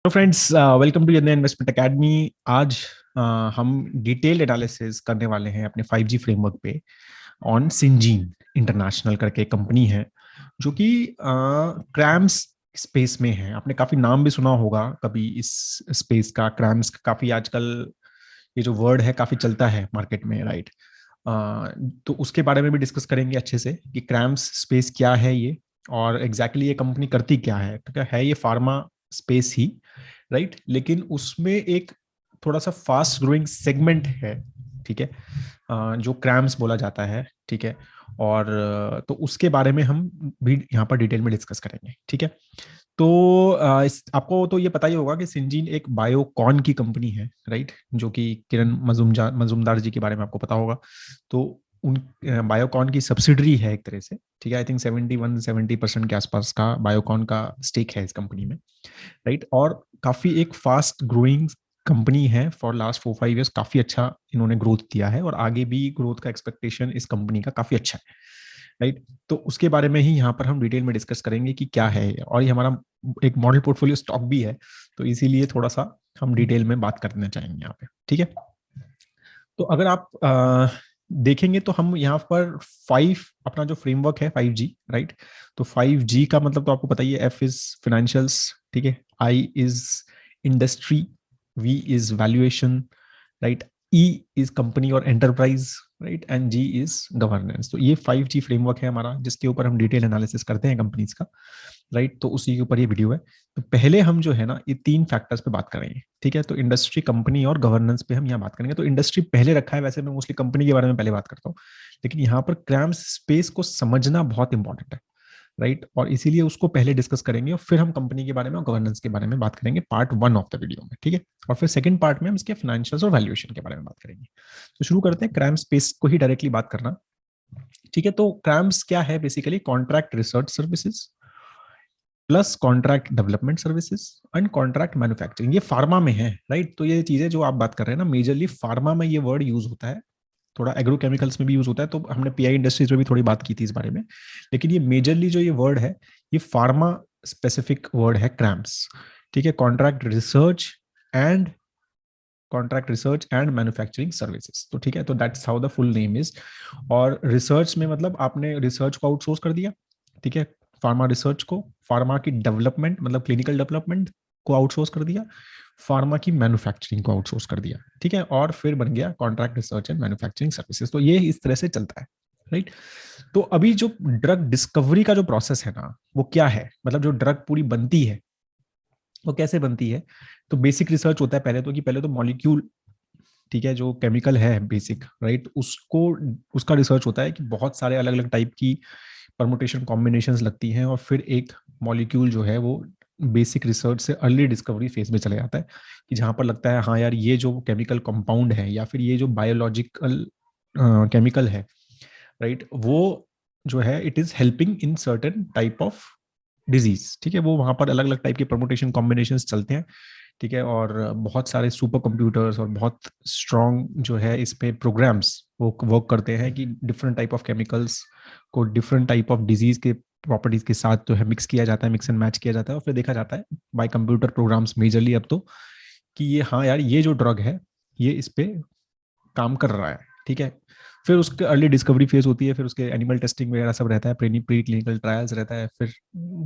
तो friends, welcome to general investment academy. आज हम डिटेल्ड एनालिसिस करने वाले हैं अपने 5G फ्रेमवर्क पे ऑन सिंजीन इंटरनेशनल करके कंपनी है जो कि क्रैम्स स्पेस में है। आपने काफी नाम भी सुना होगा कभी इस स्पेस का, क्रैम्स का काफी आजकल ये जो वर्ड है काफी चलता है मार्केट में, राइट। तो उसके बारे में भी डिस्कस करेंगे अच्छे से कि क्रैम्स स्पेस क्या है ये, और एग्जैक्टली ये कंपनी करती क्या है। ठीक है ये फार्मा स्पेस ही, राइट, लेकिन उसमें एक थोड़ा सा फास्ट ग्रोइंग सेगमेंट है, ठीक है, जो क्रैम्स बोला जाता है, ठीक है। और तो उसके बारे में हम भी यहाँ पर डिटेल में डिस्कस करेंगे, ठीक है। तो आपको तो ये पता ही होगा कि सिंजीन एक बायोकॉन की कंपनी है, राइट, जो कि किरण मजूमदार जी के बारे में आपको पता होगा। तो उन बायोकॉन की सब्सिडरी है एक तरह से, ठीक है। आई थिंक 70% के आसपास का बायोकॉन का स्टेक है इस कंपनी में, राइट। और काफी एक फास्ट ग्रोइंग कंपनी है। फॉर लास्ट 4-5 ईयर्स काफी अच्छा इन्होंने ग्रोथ दिया है और आगे भी ग्रोथ का एक्सपेक्टेशन इस कंपनी का काफी अच्छा है, राइट। तो उसके बारे में ही यहाँ पर हम डिटेल में डिस्कस करेंगे कि क्या है और ये हमारा एक मॉडल पोर्टफोलियो स्टॉक भी है, तो इसीलिए थोड़ा सा हम डिटेल में बात करना चाहेंगे यहाँ पे, ठीक है। तो अगर आप देखेंगे तो हम यहाँ पर अपना जो फ्रेमवर्क है 5G, राइट। तो 5G का मतलब तो आपको पता ही है, F इज फाइनेंशियल्स, ठीक है, I is industry, V is valuation, right, E is company और enterprise, right, and G is governance. तो ये 5G फ्रेमवर्क है हमारा जिसके ऊपर हम डिटेल एनालिसिस करते हैं कंपनीज का, राइट। तो उसी के ऊपर ये वीडियो है। तो पहले हम जो है ना ये 3 फैक्टर्स पे बात करेंगे, ठीक है। तो इंडस्ट्री, कंपनी और गवर्नेंस पे हम यहाँ बात करेंगे। तो इंडस्ट्री पहले रखा है, वैसे मैं मोस्टली कंपनी के बारे में पहले बात करता हूँ, लेकिन यहाँ पर क्रैम्स स्पेस को समझना बहुत इंपॉर्टेंट है, राइट। और इसीलिए उसको पहले डिस्कस करेंगे और फिर हम कंपनी के बारे में और गवर्नेंस के बारे में बात करेंगे पार्ट 1 ऑफ द वीडियो में, ठीक है। और फिर सेकंड पार्ट में हम इसके फाइनेंशियल्स और वैल्यूएशन के बारे में बात करेंगे। तो शुरू करते हैं क्रैम स्पेस को ही डायरेक्टली बात करना, ठीक है। तो क्रैम्स क्या है, basically contract research services plus contract development services and contract manufacturing. ये फार्मा में है, राइट। तो ये चीजें जो आप बात कर रहे हैं ना, मेजरली फार्मा में ये वर्ड यूज होता है, थोड़ा एग्रोकेमिकल्स में भी यूज होता है। तो हमने पीआई इंडस्ट्रीज में भी थोड़ी बात की थी इस बारे में, लेकिन ये मेजरली जो ये वर्ड है ये फार्मा स्पेसिफिक वर्ड है, क्रैम्स, ठीक है। Contract research and manufacturing services, तो ठीक है। तो that's how the full name is. और रिसर्च में मतलब आपने रिसर्च को आउटसोर्स कर दिया, ठीक है, फार्मा रिसर्च को। फार्मा की डेवलपमेंट मतलब क्लिनिकल डेवलपमेंट को आउटसोर्स कर दिया, फार्मा की मैन्युफैक्चरिंग को आउटसोर्स कर दिया, ठीक है। और फिर बन गया contract research and manufacturing services. तो ये इस तरह से चलता है, राइट। तो अभी जो ड्रग डिस्कवरी का जो प्रोसेस है ना, वो क्या है, मतलब जो ड्रग पूरी बनती है वो कैसे बनती है। तो बेसिक रिसर्च होता है पहले तो, कि पहले तो मॉलिक्यूल, ठीक है, जो केमिकल है बेसिक, राइट, उसको उसका रिसर्च होता है कि बहुत सारे अलग अलग टाइप की परमुटेशन कॉम्बिनेशंस लगती हैं और फिर एक मॉलिक्यूल जो है वो बेसिक रिसर्च से अर्ली डिस्कवरी फेज में चले जाता है, कि जहां पर लगता है हाँ यार ये जो केमिकल कंपाउंड है या फिर ये जो बायोलॉजिकल केमिकल है, राइट, वो जो है it is helping in certain type of disease, ठीक है। वो वहां पर अलग अलग टाइप के परमुटेशन कॉम्बिनेशन चलते हैं, ठीक है। और बहुत सारे सुपर कंप्यूटर्स और बहुत स्ट्रॉन्ग जो है इस पे प्रोग्राम्स वो वर्क करते हैं कि डिफरेंट टाइप ऑफ केमिकल्स को डिफरेंट टाइप ऑफ डिजीज के प्रॉपर्टीज के साथ जो है मिक्स किया जाता है, मिक्स एंड मैच किया जाता है और फिर देखा जाता है बाय कंप्यूटर प्रोग्राम्स मेजरली अब तो, कि ये हाँ यार ये जो ड्रग है ये इस पे काम कर रहा है, ठीक है। फिर उसके अर्ली डिस्कवरी फेज होती है, फिर उसके एनिमल टेस्टिंग वगैरह सब रहता है, प्री क्लिनिकल ट्रायल्स रहता है, फिर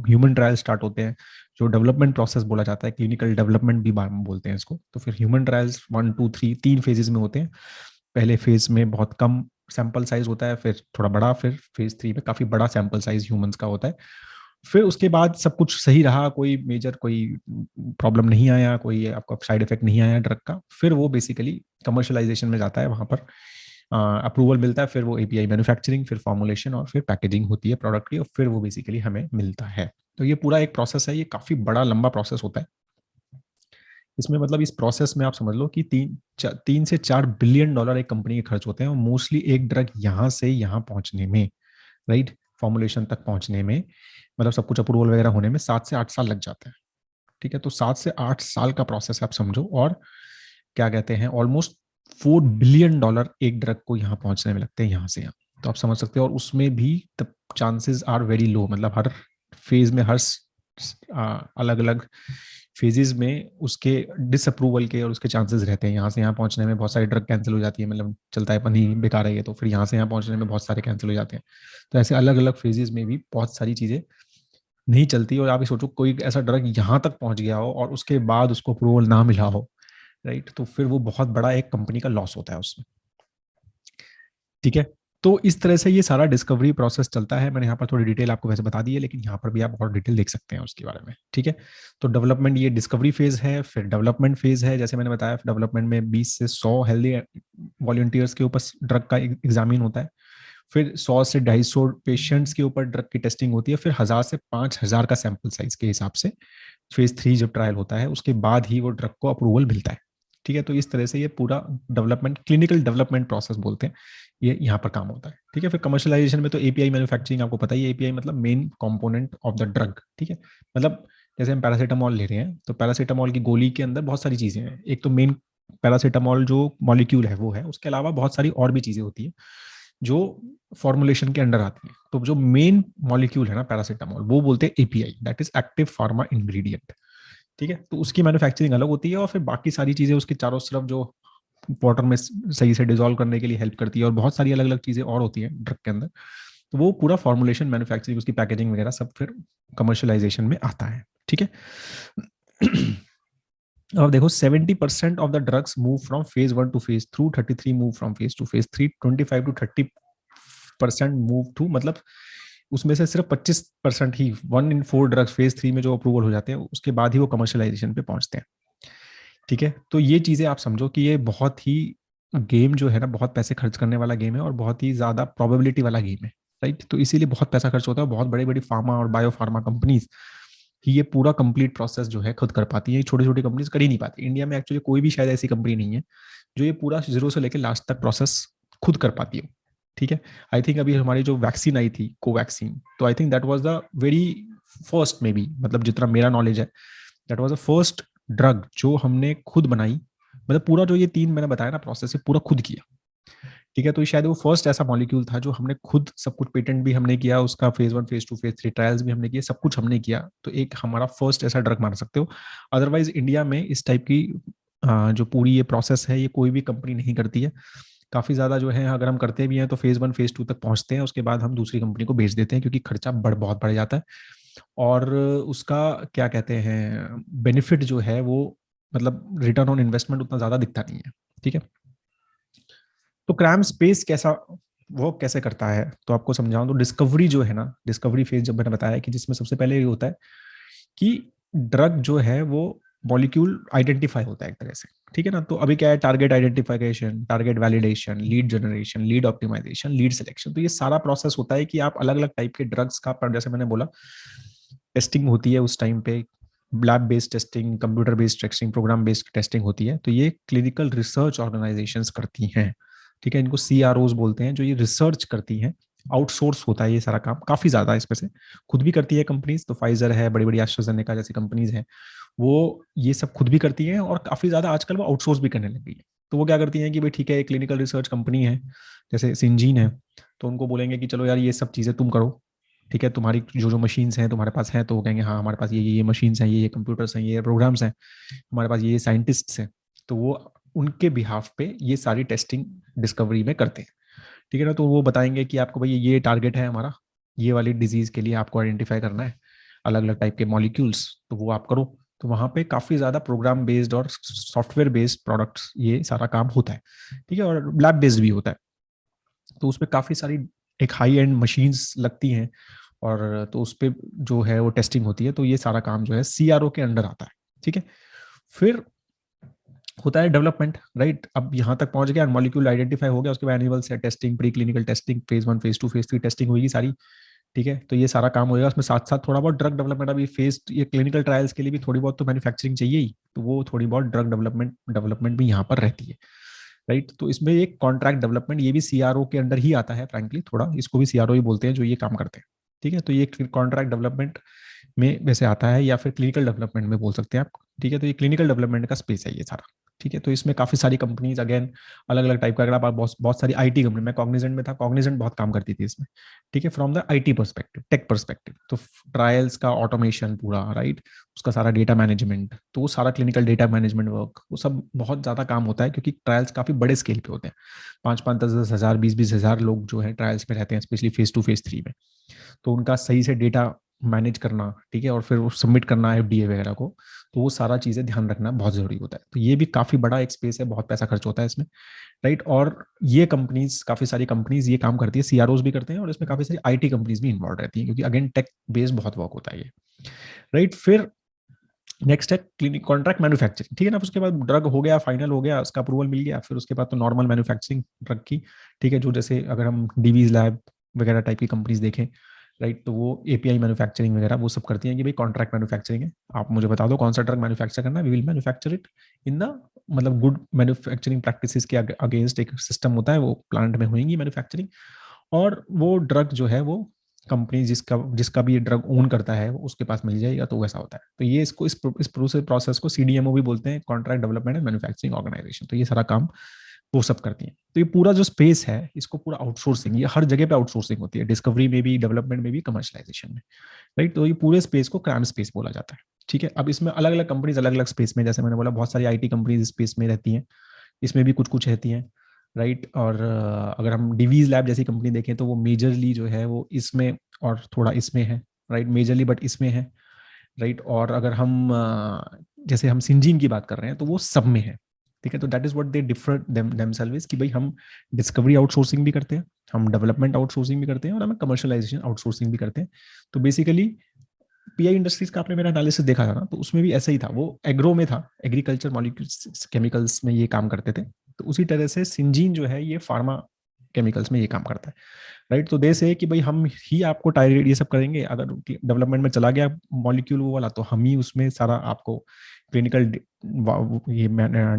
ह्यूमन ट्रायल स्टार्ट होते हैं, जो डेवलपमेंट प्रोसेस बोला जाता है, क्लिनिकल डेवलपमेंट भी बोलते हैं इसको। तो फिर ह्यूमन ट्रायल्स 1 2 3 3 फेजेस में होते हैं। पहले फेज में बहुत कम सैंपल साइज होता है, फिर थोड़ा बड़ा, फिर फेज 3 में काफी बड़ा सैंपल साइज ह्यूमंस का होता है। फिर उसके बाद सब कुछ सही रहा, कोई मेजर कोई प्रॉब्लम नहीं आया, कोई आपका साइड इफेक्ट नहीं आया ड्रग का, फिर वो बेसिकली कमर्शलाइजेशन में जाता है, वहां पर अप्रूवल मिलता है, फिर वो एपीआई मैन्युफैक्चरिंग, फिर फॉर्मुलेशन और फिर पैकेजिंग होती है प्रोडक्ट की, और फिर वो बेसिकली हमें मिलता है। तो ये पूरा एक प्रोसेस है, ये काफी बड़ा लंबा प्रोसेस होता है। इसमें मतलब इस प्रोसेस में आप समझ लो कि 3 से 4 बिलियन डॉलर एक कंपनी के खर्च होते हैं, और मोस्टली एक ड्रग यहाँ से यहाँ पहुंचने में, राइट, फॉर्मुलेशन तक पहुंचने में, मतलब सब कुछ अप्रूवल वगैरह होने में 7 से 8 साल लग जाते हैं, ठीक है। तो 7 से 8 साल का प्रोसेस आप समझो, और क्या कहते हैं ऑलमोस्ट $4 बिलियन एक ड्रग को यहाँ पहुंचने में लगते हैं यहाँ से यहाँ। तो आप समझ सकते हो, और उसमें भी the chances are very low, मतलब हर फेज में हर अलग अलग फेजेस में उसके डिसअप्रूवल के और उसके चांसेस रहते हैं। यहाँ से यहाँ पहुंचने में बहुत सारी ड्रग कैंसिल हो जाती है, मतलब चलता है पनी बेकार है ये, तो फिर यहाँ से यहाँ पहुंचने में बहुत सारे कैंसिल हो जाते हैं। तो ऐसे अलग अलग फेजेस में भी बहुत सारी चीजें नहीं चलती। और आप ये सोचो कोई ऐसा ड्रग यहाँ तक पहुंच गया हो और उसके बाद उसको अप्रूवल ना मिला हो, राइट, तो फिर वो बहुत बड़ा एक कंपनी का लॉस होता है उसमें। ठीक है, तो इस तरह से ये सारा डिस्कवरी प्रोसेस चलता है। मैंने यहाँ पर थोड़ी डिटेल आपको वैसे बता दी है, लेकिन यहाँ पर भी आप और डिटेल देख सकते हैं उसके बारे में। ठीक है, तो डेवलपमेंट, ये डिस्कवरी फेज है। फिर डेवलपमेंट फेज है, जैसे मैंने बताया डेवलपमेंट में 20 से 100 हेल्दी वॉलंटियर्स के ऊपर ड्रग का एग्जामिन होता है। फिर 100 से 250 पेशेंट्स के ऊपर ड्रग की टेस्टिंग होती है। फिर 1000 से 5000 का सैंपल साइज के हिसाब से फेज 3 जब ट्रायल होता है उसके बाद ही वो ड्रग को अप्रूवल मिलता है। ठीक है, तो इस तरह से ये पूरा डेवलपमेंट, क्लिनिकल डेवलपमेंट प्रोसेस बोलते हैं, ये यहाँ पर काम होता है। ठीक है, फिर कमर्शियलाइजेशन में तो एपीआई मैन्युफैक्चरिंग, आपको पता ही है एपीआई मतलब main component of the drug. ठीक है, मतलब जैसे हम पैरासीटामोल ले रहे हैं तो पैरासीटामोल की गोली के अंदर बहुत सारी चीजें हैं। एक तो मेन पैरासीटामोल जो मॉलिक्यूल है वो है, उसके अलावा बहुत सारी और भी चीजें होती है जो फॉर्मुलेशन के अंडर आती है। तो जो मेन मॉलिक्यूल है ना पैरासीटामोल, वो बोलते हैं API, that is active pharma ingredient. ठीक है, तो उसकी मैन्युफैक्चरिंग अलग होती है और फिर बाकी सारी चीजें उसके चारों तरफ जो वाटर में सही से डिजोल्व करने के लिए हेल्प करती है, और बहुत सारी अलग अलग चीजें और होती हैं ड्रग के अंदर। तो वो पूरा फॉर्मुलेशन, मैन्युफैक्चरिंग, उसकी पैकेजिंग वगैरह सब फिर कमर्शियलाइजेशन में आता है। ठीक है, अब देखो 70% of the drugs move from phase 1 to phase three, 33 move from phase two phase 3, 25 to 30% move to, मतलब उसमें से सिर्फ 25% ही, 1 in 4 ड्रग्स फेज 3 में जो अप्रूवल हो जाते हैं उसके बाद ही वो कमर्शियलाइजेशन पे पहुंचते हैं। ठीक है, तो ये चीजें आप समझो कि ये बहुत ही गेम जो है ना, बहुत पैसे खर्च करने वाला गेम है और बहुत ही ज्यादा प्रोबेबिलिटी वाला गेम है, राइट। तो इसीलिए बहुत पैसा खर्च होता है। बहुत बड़ी बड़ी फार्मा और बायो फार्मा कंपनीज ही ये पूरा कंप्लीट प्रोसेस जो है खुद कर पाती है, छोटी छोटी कंपनीज कर ही नहीं पाती। इंडिया में एक्चुअली कोई भी शायद ऐसी कंपनी नहीं है जो ये पूरा जीरो से लेकर लास्ट तक प्रोसेस खुद कर पाती हो। ठीक है, आई थिंक अभी हमारी जो वैक्सीन आई थी कोवैक्सीन, तो I think that was the very first, may be, मतलब जितना मेरा नॉलेज है, that was the first drug जो हमने खुद बनाई। मतलब पूरा जो ये 3 मैंने बताया ना प्रोसेस, है पूरा खुद किया। ठीक है, तो शायद वो फर्स्ट ऐसा मॉलिक्यूल था जो हमने खुद सब कुछ, पेटेंट भी हमने किया उसका, फेज 1 फेज 2 फेज 3 ट्रायल्स भी हमने किए, सब कुछ हमने किया। तो एक हमारा फर्स्ट ऐसा ड्रग मान सकते हो। अदरवाइज इंडिया में इस टाइप की जो पूरी ये प्रोसेस है ये कोई भी कंपनी नहीं करती है। काफी ज्यादा जो है, अगर हम करते भी हैं तो फेज 1 फेज 2 तक पहुंचते हैं, उसके बाद हम दूसरी कंपनी को बेच देते हैं क्योंकि खर्चा बहुत बढ़ जाता है। और उसका क्या कहते हैं, बेनिफिट जो है वो, मतलब रिटर्न ऑन इन्वेस्टमेंट उतना ज्यादा दिखता नहीं है। ठीक है, तो क्रैम स्पेस कैसा, वो कैसे करता है, तो आपको समझाऊं तो डिस्कवरी जो है ना, डिस्कवरी फेज जब मैंने बताया कि जिसमें सबसे पहले ये होता है कि ड्रग जो है वो मॉलिक्यूल आइडेंटिफाई होता है एक तरह से। ठीक है ना, तो अभी क्या है, target identification, target validation, lead generation, lead optimisation, lead selection. तो ये सारा प्रोसेस होता है कि आप अलग अलग टाइप के ड्रग्स का, पर जैसे मैंने बोला टेस्टिंग होती है उस टाइम पे, lab based testing, computer based testing, program based testing होती है। तो ये क्लिनिकल रिसर्च ऑर्गेनाइजेशंस करती हैं। ठीक है, इनको सीआरओज बोलते हैं, जो ये रिसर्च करती हैं। आउटसोर्स होता है ये सारा काम, काफी ज्यादा इसमें से खुद भी करती है कंपनीज, तो फाइजर है, बड़ी बड़ी एस्ट्राजेनेका जैसी कंपनीज हैं, वो ये सब खुद भी करती हैं और काफी ज्यादा आजकल वो आउटसोर्स भी करने लग गई है। तो वो क्या करती हैं कि भाई ठीक है, एक क्लिनिकल रिसर्च कंपनी है जैसे सिंजीन है, तो उनको बोलेंगे कि चलो यार ये सब चीजें तुम करो। ठीक है, तुम्हारी जो जो मशीन्स हैं तुम्हारे पास हैं, तो वो कहेंगे हाँ हमारे पास ये मशीन्स हैं, ये कंप्यूटर्स हैं, ये प्रोग्राम्स हैं, हमारे पास ये साइंटिस्ट्स हैं। तो वो उनके बिहाफ पे ये सारी टेस्टिंग डिस्कवरी में करते हैं। ठीक है ना, तो वो बताएंगे कि आपको भाई ये टारगेट है हमारा, ये वाली डिजीज के लिए आपको आइडेंटिफाई करना है अलग अलग टाइप के मॉलिक्यूल्स, तो वो आप करो। तो वहाँ पे काफी ज्यादा प्रोग्राम बेस्ड और सॉफ्टवेयर बेस्ड प्रोडक्ट्स ये सारा काम होता है। ठीक है, और लैब बेस्ड भी होता है। तो उसमें काफी सारी एक हाई एंड मशीन्स लगती हैं, और तो उस पर जो है वो टेस्टिंग होती है। तो ये सारा काम जो है सीआरओ के अंडर आता है। ठीक है, फिर होता है डेवलपमेंट, राइट। अब यहाँ तक पहुंच गया, मॉलिक्यूल आइडेंटिफाई हो गया, उसके बाद एनिमल से testing, pre clinical testing, phase 1 phase 2 phase 3 testing होगी सारी। ठीक है, तो ये सारा काम होगा, उसमें साथ साथ थोड़ा बहुत ड्रग डेवलपमेंट, अभी फेज ये क्लिनिकल ट्रायल्स के लिए भी थोड़ी बहुत तो मैन्युफैक्चरिंग चाहिए ही, तो वो थोड़ी बहुत ड्रग डेवलपमेंट डेवलपमेंट भी यहाँ पर रहती है, राइट। तो इसमें एक कॉन्ट्रैक्ट डेवलपमेंट, ये भी सीआरओ के अंडर ही आता है, फ्रैंकली थोड़ा इसको भी सीआरओ ही बोलते हैं जो ये काम करते हैं। ठीक है, तो ये कॉन्ट्रैक्ट डेवलपमेंट में वैसे आता है, या फिर क्लिनिकल डेवलपमेंट में बोल सकते हैं आप। ठीक है, तो ये क्लिनिकल डेवलपमेंट का स्पेस है ये सारा। ठीक है, तो इसमें काफी सारी कंपनीज, अगेन अलग अलग टाइप का, अगर आप बहुत बहुत सारी आईटी कंपनी, मैं कॉग्निजेंट में था, कॉग्निजेंट बहुत काम करती थी इसमें, ठीक है, from the IT perspective, tech perspective, तो ट्रायल्स का ऑटोमेशन पूरा, राइट, उसका सारा डेटा मैनेजमेंट, तो वो सारा क्लिनिकल डेटा मैनेजमेंट वर्क, वो सब बहुत ज्यादा काम होता है, क्योंकि ट्रायल्स काफी बड़े स्केल पे होते हैं, 5-5, 10-10 हजार, 20-20 हजार लोग जो है ट्रायल्स में रहते हैं, स्पेशली फेज 2 फेज 3 में, तो उनका सही से डेटा मैनेज करना, ठीक है, और फिर सबमिट करना एफडीए वगैरह को, तो वो सारा चीजें ध्यान रखना बहुत जरूरी होता है, तो ये भी काफी बड़ा एक स्पेस है, बहुत पैसा खर्च होता है इसमें, राइट, और ये कंपनीज, काफी सारी कंपनीज ये काम करती है, सीआरओज भी करते हैं, और इसमें काफी सारी आईटी कंपनीज भी इन्वॉल्व रहती हैं, क्योंकि अगेन टेक बेस्ड बहुत वर्क होता है ये, राइट। फिर नेक्स्ट है क्लिनिक कॉन्ट्रैक्ट मैन्युफैक्चरिंग, ठीक है ना, उसके बाद ड्रग हो गया, फाइनल हो गया, उसका अप्रूवल मिल गया, फिर उसके बाद तो नॉर्मल मैन्युफैक्चरिंग ड्रग की, ठीक है, जो जैसे अगर हम डीवीज लैब वगैरह टाइप की कंपनीज देखें, राइट, तो वो एपीआई मैन्युफैक्चरिंग वगैरह वो सब करती हैं कि भाई कॉन्ट्रैक्ट मैन्युफैक्चरिंग है, आप मुझे बता दो कौन सा ड्रग मैन्युफैक्चर करना है, we will manufacture it in the, मतलब गुड मैन्युफैक्चरिंग प्रैक्टिसेस के अगेंस्ट एक सिस्टम होता है, वो प्लांट में होंगी मैन्युफैक्चरिंग, और वो ड्रग जो है वो कंपनी जिसका जिसका भी ये ड्रग ओन करता है उसके पास मिल जाएगा, तो वैसा होता है, तो ये इसको इस प्रोसेस को सीडीएमओ भी बोलते हैं, contract development and manufacturing organisation, तो ये सारा काम वो सब करती हैं, तो ये पूरा जो स्पेस है इसको पूरा आउटसोर्सिंग, ये हर जगह पे आउटसोर्सिंग होती है, डिस्कवरी में भी, डेवलपमेंट में भी, कमर्शलाइजेशन में, राइट, तो ये पूरे स्पेस को क्रैम स्पेस बोला जाता है, ठीक है। अब इसमें अलग अलग कंपनीज अलग अलग स्पेस में, जैसे मैंने बोला बहुत सारी आईटी कंपनीज स्पेस में रहती हैं, इसमें भी कुछ कुछ रहती हैं, राइट, और अगर हम डिवीज लैब जैसी कंपनी देखें तो वो मेजरली जो है वो इसमें और थोड़ा इसमें है, राइट, मेजरली बट इसमें है, राइट, और अगर हम जैसे हम सिंजीन की बात कर रहे हैं तो वो सब में है, ठीक है, तो that is what they differ themselves, कि भाई हम डिस्कवरी आउटसोर्सिंग भी करते हैं, हम डेवलपमेंट आउटसोर्सिंग भी करते हैं, और हम कमर्शलाइजेशन आउटसोर्सिंग भी करते हैं, तो बेसिकली पीआई इंडस्ट्रीज का आपने मेरा एनालिसिस देखा था ना, तो उसमें भी ऐसा ही था, वो एग्रो में था, एग्रीकल्चर मॉलिक्यूल्स केमिकल्स में ये काम करते थे, तो उसी तरह से सिंजीन जो है ये फार्मा केमिकल्स में ये काम करता है, राइट, तो दे से कि भाई हम ही आपको टारगेट ये सब करेंगे, अगर डेवलपमेंट में चला गया मॉलिक्यूल वो वाला, तो हम ही उसमें सारा आपको क्लिनिकल ये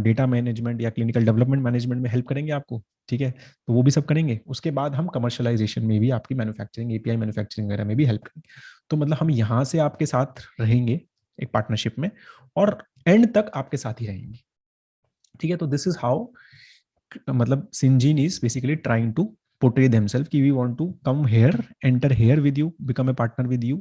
डेटा मैनेजमेंट या क्लिनिकल डेवलपमेंट मैनेजमेंट में हेल्प करेंगे आपको, ठीक है, तो वो भी सब करेंगे, उसके बाद हम कमर्शलाइजेशन में भी आपकी मैन्युफैक्चरिंग, एपीआई मैन्युफैक्चरिंग वगैरह में भी हेल्प करेंगे, तो मतलब हम यहाँ से आपके साथ रहेंगे एक पार्टनरशिप में, और एंड तक आपके साथ ही रहेंगे, ठीक है, तो दिस इज हाउ, मतलब Syngene is basically trying to portray themselves कि we want to come here, enter here with you, become a partner with you,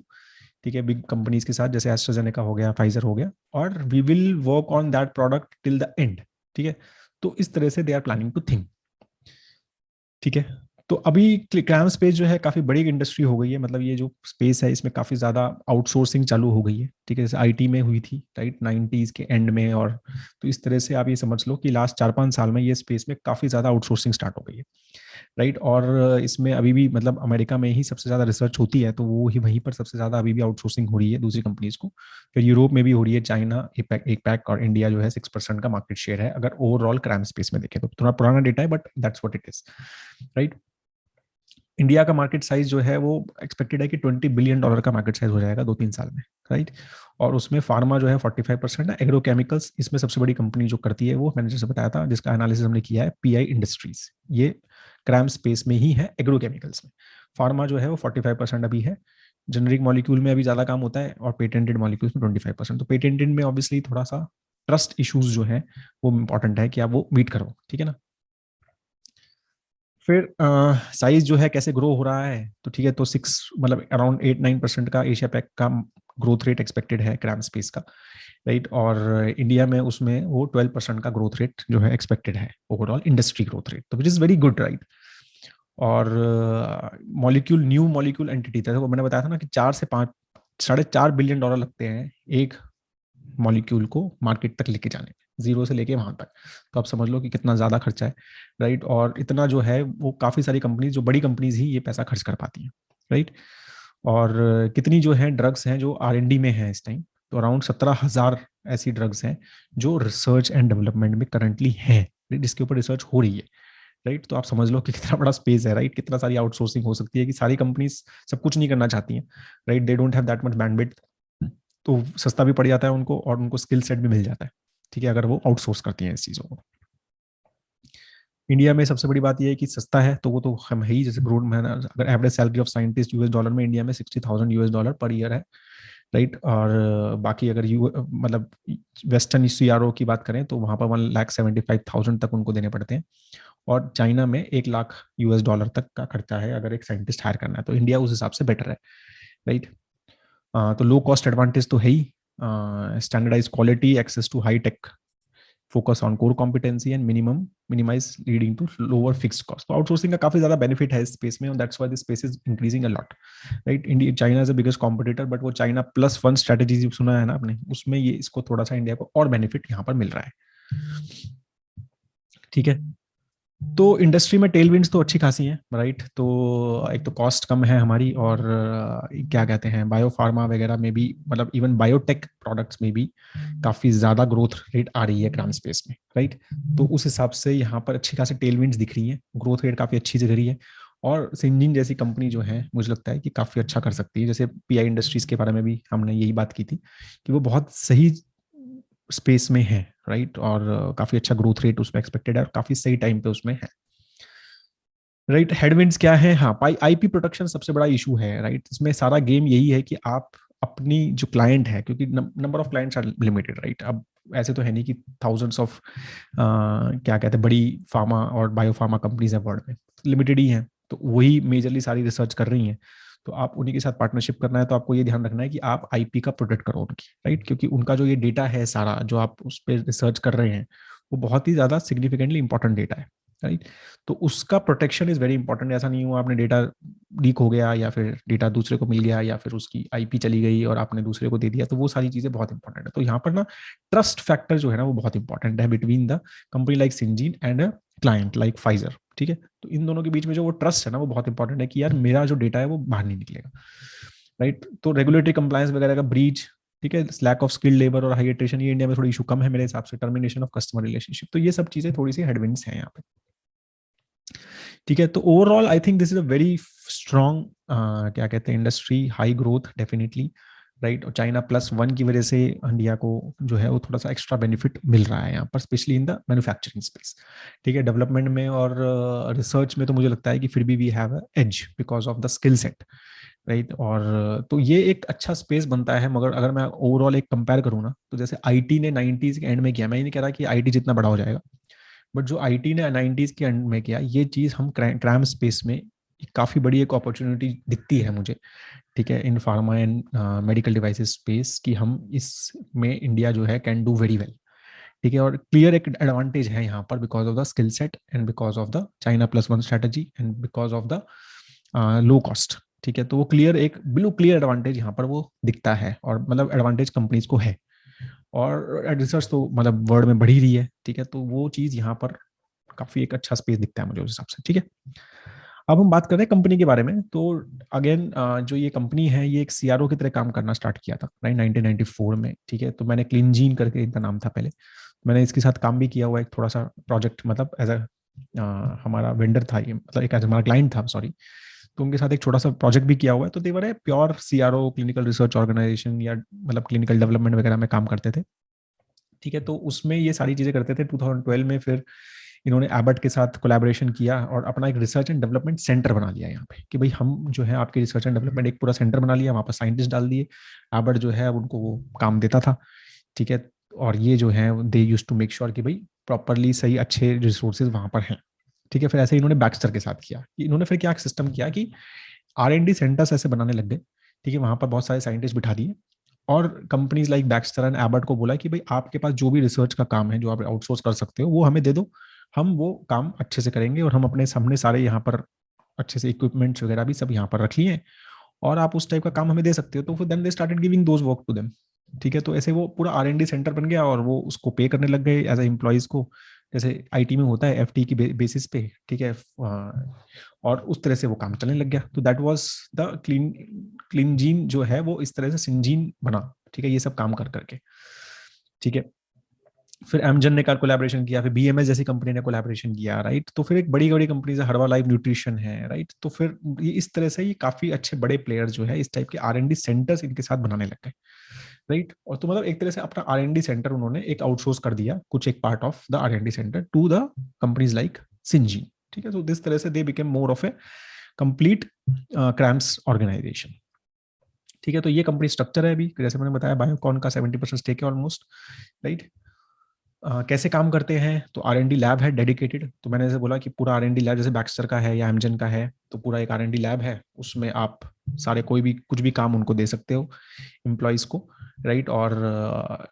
ठीक है, बिग कंपनीज के साथ, जैसे एस्ट्राजेनेका हो गया, फाइजर हो गया, और we will work on that product till the end, ठीक है, तो इस तरह से they are planning to think, ठीक है। तो अभी क्रैम स्पेस जो है काफी बड़ी इंडस्ट्री हो गई है, मतलब ये जो स्पेस है इसमें काफी ज्यादा आउटसोर्सिंग चालू हो गई है, ठीक है, जैसे आईटी में हुई थी, राइट, 90s के एंड में, और तो इस तरह से आप ये समझ लो कि लास्ट 4-5 साल में ये स्पेस में काफी ज्यादा आउटसोर्सिंग स्टार्ट हो गई है, राइट, और इसमें अभी भी मतलब अमेरिका में ही सबसे ज्यादा रिसर्च होती है, तो वो ही वहीं पर सबसे ज्यादा अभी भी आउटसोर्सिंग हो रही है दूसरी कंपनीज को, फिर यूरोप में भी हो रही है, चाइना, एक पैक, और इंडिया जो है 6% का मार्केट शेयर है, अगर ओवरऑल क्रैम स्पेस में देखें, तो थोड़ा पुराना डेटा है but that's what it is, right. India का मार्केट साइज जो है वो एक्सपेक्टेड है कि $20 बिलियन का मार्केट साइज हो जाएगा 2-3 साल में, राइट, और उसमें फार्मा जो है 45% है, एग्रोकेमिकल्स इसमें सबसे बड़ी कंपनी जो करती है वो मैंने जैसे बताया था, जिसका एनालिसिस हमने किया है, पीआई इंडस्ट्रीज, ये क्रैम स्पेस में ही है, एग्रोकेमिकल्स में, फार्मा जो है वो 45% अभी है, जेनरिक मॉलिक्यूल में अभी ज्यादा काम होता है, और पेटेंटेड मॉलिक्यूल्स में 25%, तो पेटेंटेड में ऑब्वियसली थोड़ा सा ट्रस्ट इश्यूज जो है वो इंपॉर्टेंट है कि आप वो मीट करो, ठीक है ना। फिर साइज जो है कैसे ग्रो हो रहा है, तो ठीक है, तो 6 मतलब अराउंड 8-9% का एशिया पैक का ग्रोथ रेट एक्सपेक्टेड है क्रैम स्पेस का, राइट, और इंडिया में उसमें वो 12% का ग्रोथ रेट जो है एक्सपेक्टेड है, ओवरऑल इंडस्ट्री ग्रोथ रेट, तो which is very good, right, और मॉलिक्यूल न्यू मॉलिक्यूल एंटिटी था, वो मैंने बताया था ना कि 4 से 5 $4.5 बिलियन लगते हैं एक मॉलिक्यूल को मार्केट तक लेके जाने में, जीरो से लेके वहां तक, तो आप समझ लो कि कितना ज्यादा खर्चा है, राइट, और इतना जो है वो काफी सारी कंपनीज, जो बड़ी कंपनीज ही ये पैसा खर्च कर पाती हैं, राइट, और कितनी जो है ड्रग्स हैं जो आर एन डी में है इस टाइम, तो अराउंड 17,000 ऐसी ड्रग्स हैं जो रिसर्च एंड डेवलपमेंट में करंटली हैं, जिसके ऊपर रिसर्च हो रही है, राइट, तो आप समझ लो कि कितना बड़ा स्पेस है, राइट, कितना सारी आउटसोर्सिंग हो सकती है, कि सारी कंपनीज सब कुछ नहीं करना चाहती हैं, right, they don't have that much bandwidth, तो सस्ता भी पड़ जाता है उनको, और उनको स्किल सेट भी मिल जाता है, ठीक है, अगर वो आउटसोर्स करती हैं इस चीज़ों को। इंडिया में सबसे बड़ी बात यह है कि सस्ता है, तो वो तो हम है ही, जैसे ब्रूड में अगर average salary of scientist US dollar में इंडिया में $60,000 पर ईयर है, राइट। और बाकी अगर यू मतलब वेस्टर्न सीआरओ की बात करें तो वहां पर 1,75,000 तक उनको देने पड़ते हैं, और चाइना में $1,00,000 तक का खर्चा है अगर एक साइंटिस्ट हायर करना है, तो इंडिया उस हिसाब से बेटर है, राइट। तो लो कॉस्ट एडवांटेज तो है ही, standardise quality, access to high tech, focus on core competency and minimise leading to lower fixed cost. तो आउटसोर्सिंग का काफी ज्यादा बेनिफिट है इस स्पेस में, that's why this space is increasing a lot, right. India China is the biggest competitor, but वो China plus one strategy सुना है ना आपने, उसमें ये इसको थोड़ा सा इंडिया को और बेनिफिट यहाँ पर मिल रहा है, ठीक है। तो इंडस्ट्री में टेलविंड्स तो अच्छी खासी हैं, राइट। तो एक तो कॉस्ट कम है हमारी, और क्या कहते हैं, बायो फार्मा वगैरह में भी, मतलब इवन बायोटेक प्रोडक्ट्स में भी काफी ज्यादा ग्रोथ रेट आ रही है क्राम स्पेस में, राइट। तो उस हिसाब से यहाँ पर अच्छी खासी टेलविंड्स दिख रही है, ग्रोथ रेट काफी अच्छी जगह रही है। और सिंजिन जैसी कंपनी जो है मुझे लगता है कि काफी अच्छा कर सकती है, जैसे पीआई इंडस्ट्रीज के बारे में भी हमने यही बात की थी कि वो बहुत सही स्पेस में है, राइट। और काफी अच्छा ग्रोथ रेट उसमें एक्सपेक्टेड है, और काफी सही टाइम पे उसमें है, राइट। हेडविंड्स क्या है, हाँ, आईपी प्रोटेक्शन सबसे बड़ा इशू है, राइट। इसमें सारा गेम यही है कि आप अपनी जो क्लाइंट है, क्योंकि number of clients are limited, right. अब ऐसे तो है नहीं कि थाउजेंड्स ऑफ क्या कहते हैं बड़ी फार्मा और बायो फार्मा कंपनीज है वर्ल्ड में, लिमिटेड ही है, तो वही मेजरली सारी रिसर्च कर रही हैं। तो आप उन्हीं के साथ पार्टनरशिप करना है, तो आपको ये ध्यान रखना है कि आप आईपी का प्रोटेक्ट करो उनकी, राइट। क्योंकि उनका जो ये डेटा है सारा जो आप उस पर रिसर्च कर रहे हैं, वो बहुत ही ज्यादा सिग्निफिकेंटली इंपॉर्टेंट डेटा है, राइट। तो उसका प्रोटेक्शन इज वेरी इंपॉर्टेंट। ऐसा नहीं हुआ आपने डेटा लीक हो गया, या फिर डेटा दूसरे को मिल गया, या फिर उसकी आईपी चली गई और आपने दूसरे को दे दिया, तो वो सारी चीजें बहुत इंपॉर्टेंट है। तो यहाँ पर ना ट्रस्ट फैक्टर जो है ना वो बहुत इंपॉर्टेंट है between the company like Syngene and a client like Pfizer, ठीक है। तो इन दोनों के बीच में जो वो ट्रस्ट है ना वो बहुत इंपॉर्टेंट है कि यार मेरा जो डेटा है वो बाहर नहीं निकलेगा, राइट। तो रेगुलेटरी कंप्लायंस वगैरह का ब्रीच, ठीक है, लैक ऑफ स्किल्ड लेबर और हाई एट्रिशन, ये इंडिया में थोड़ी इशू कम है मेरे हिसाब से, टर्मिनेशन ऑफ कस्टमर रिलेशनशिप, तो ये सब चीजें थोड़ी सी हेडविंड्स हैं यहाँ पे, ठीक है। तो overall I think this is a very strong क्या कहते हैं industry, high growth definitely, right. और चाइना प्लस वन की वजह से इंडिया को जो है वो थोड़ा सा एक्स्ट्रा बेनिफिट मिल रहा है यहाँ पर, specially in the manufacturing space, ठीक है। डेवलपमेंट में और रिसर्च में तो मुझे लगता है कि फिर भी we have a edge because of the skill set, right. और तो ये एक अच्छा स्पेस बनता है, मगर अगर मैं ओवरऑल एक कंपेयर करूँ ना, तो जैसे आईटी ने 90s के एंड में किया, मैं ये नहीं कह रहा कि आईटी जितना बड़ा हो जाएगा, बट जो आईटी ने 90s के एंड में किया, ये चीज हम क्रैम स्पेस में काफी बड़ी एक अपॉर्चुनिटी दिखती है मुझे, ठीक है, इन pharma and medical devices space, कि हम इसमें इंडिया जो है कैन डू वेरी वेल, ठीक है। और क्लियर एक एडवांटेज है यहाँ पर because of the skill set and because of the China plus one strategy and because of the low cost, ठीक है। तो वो क्लियर एक बिल्कुल क्लियर एडवांटेज यहाँ पर वो दिखता है, और मतलब एडवांटेज कंपनीज को है, और रिसर्च तो मतलब वर्ल्ड में बढ़ ही रही है, ठीक है। तो वो चीज यहाँ पर काफी एक अच्छा स्पेस दिखता है मुझे उस हिसाब से, ठीक है। अब हम बात कर रहे हैं कंपनी के बारे में, तो अगेन जो ये कंपनी है ये एक सीआरओ की तरह काम करना स्टार्ट किया था 1994 में, ठीक है। तो मैंने क्लीनजीन करके इनका नाम था पहले, मैंने इसके साथ काम भी किया हुआ एक थोड़ा सा प्रोजेक्ट, मतलब एज अ हमारा वेंडर था ये, मतलब एक हमारा क्लाइंट था, सॉरी। तो उनके साथ एक छोटा सा प्रोजेक्ट भी किया हुआ है। तो देवर है pure CRO, clinical research organisation, या मतलब क्लिनिकल डेवलपमेंट वगैरह में काम करते थे, ठीक है। तो उसमें ये सारी चीजें करते थे। 2012 में फिर इन्होंने एबट के साथ कोलैबोरेशन किया और अपना एक रिसर्च एंड डेवलपमेंट सेंटर बना लिया यहाँ पे, कि भाई हम जो है आपके रिसर्च एंड डेवलपमेंट एक पूरा सेंटर बना लिया, वहाँ पर साइंटिस्ट डाल दिए, एबट जो है उनको वो काम देता था, ठीक है। और ये जो है दे यूज टू मेक श्योर कि भाई प्रॉपरली सही अच्छे रिसोर्सेज वहाँ पर हैं, ठीक है। फिर ऐसे इन्होंने बैक्स्टर के साथ किया, कि इन्होंने फिर क्या सिस्टम किया कि R&D सेंटर्स ऐसे बनाने लग गए, ठीक है। वहां पर बहुत सारे साइंटिस्ट बिठा दिए, और companies like Baxter and Abbott को बोला कि भाई आपके पास जो भी रिसर्च का काम है जो आप आउटसोर्स कर सकते हो वो हमें दे दो, हम वो काम अच्छे से करेंगे, और हम अपने सामने सारे यहाँ पर अच्छे से इक्विपमेंट्स वगैरह भी सब यहाँ पर रख लिए हैं, और आप उस टाइप का काम हमें दे सकते हो। तो फिर then they started giving those work to them, ठीक है। तो ऐसे वो पूरा R&D सेंटर बन गया, और वो उसको पे करने लग गए एज ए एम्प्लॉइज को, जैसे आईटी में होता है FT की बेसिस पे, ठीक है। और उस तरह से वो काम चलने लग गया। तो that was the clean gene जो है वो इस तरह से सिंजीन बना, ठीक है, ये सब काम कर करके, ठीक है। फिर एमजन ने कोलैबोरेशन किया, फिर BMS जैसी कंपनी ने कोलैबोरेशन किया, राइट। तो फिर एक बड़ी बड़ी कंपनी है हर्बा लाइफ न्यूट्रिशन है, राइट। तो फिर ये इस तरह से ये काफी अच्छे बड़े प्लेयर जो है इस टाइप के R&D सेंटर्स इनके साथ बनाने लग गए, राइट। और तो मतलब एक तरह से अपना R&D सेंटर उन्होंने एक आउटसोर्स कर दिया, कुछ एक part of the R&D centre to the companies like Syngene, ठीक है। तो दिस तरह से they became more of a complete CRAMS organisation, ठीक है, तो ये कंपनी स्ट्रक्चर है अभी, जैसे मैंने बताया बायोकॉन का 70% स्टेक है ऑलमोस्ट, राइट। कैसे काम करते हैं, तो R&D लैब है डेडिकेटेड। तो मैंने जैसे बोला कि पूरा R&D लैब जैसे बैक्स्टर का है या एमजन का है, तो पूरा एक R&D लैब है, उसमें आप सारे कोई भी कुछ भी काम उनको दे सकते हो एम्प्लॉयज को, राइट। और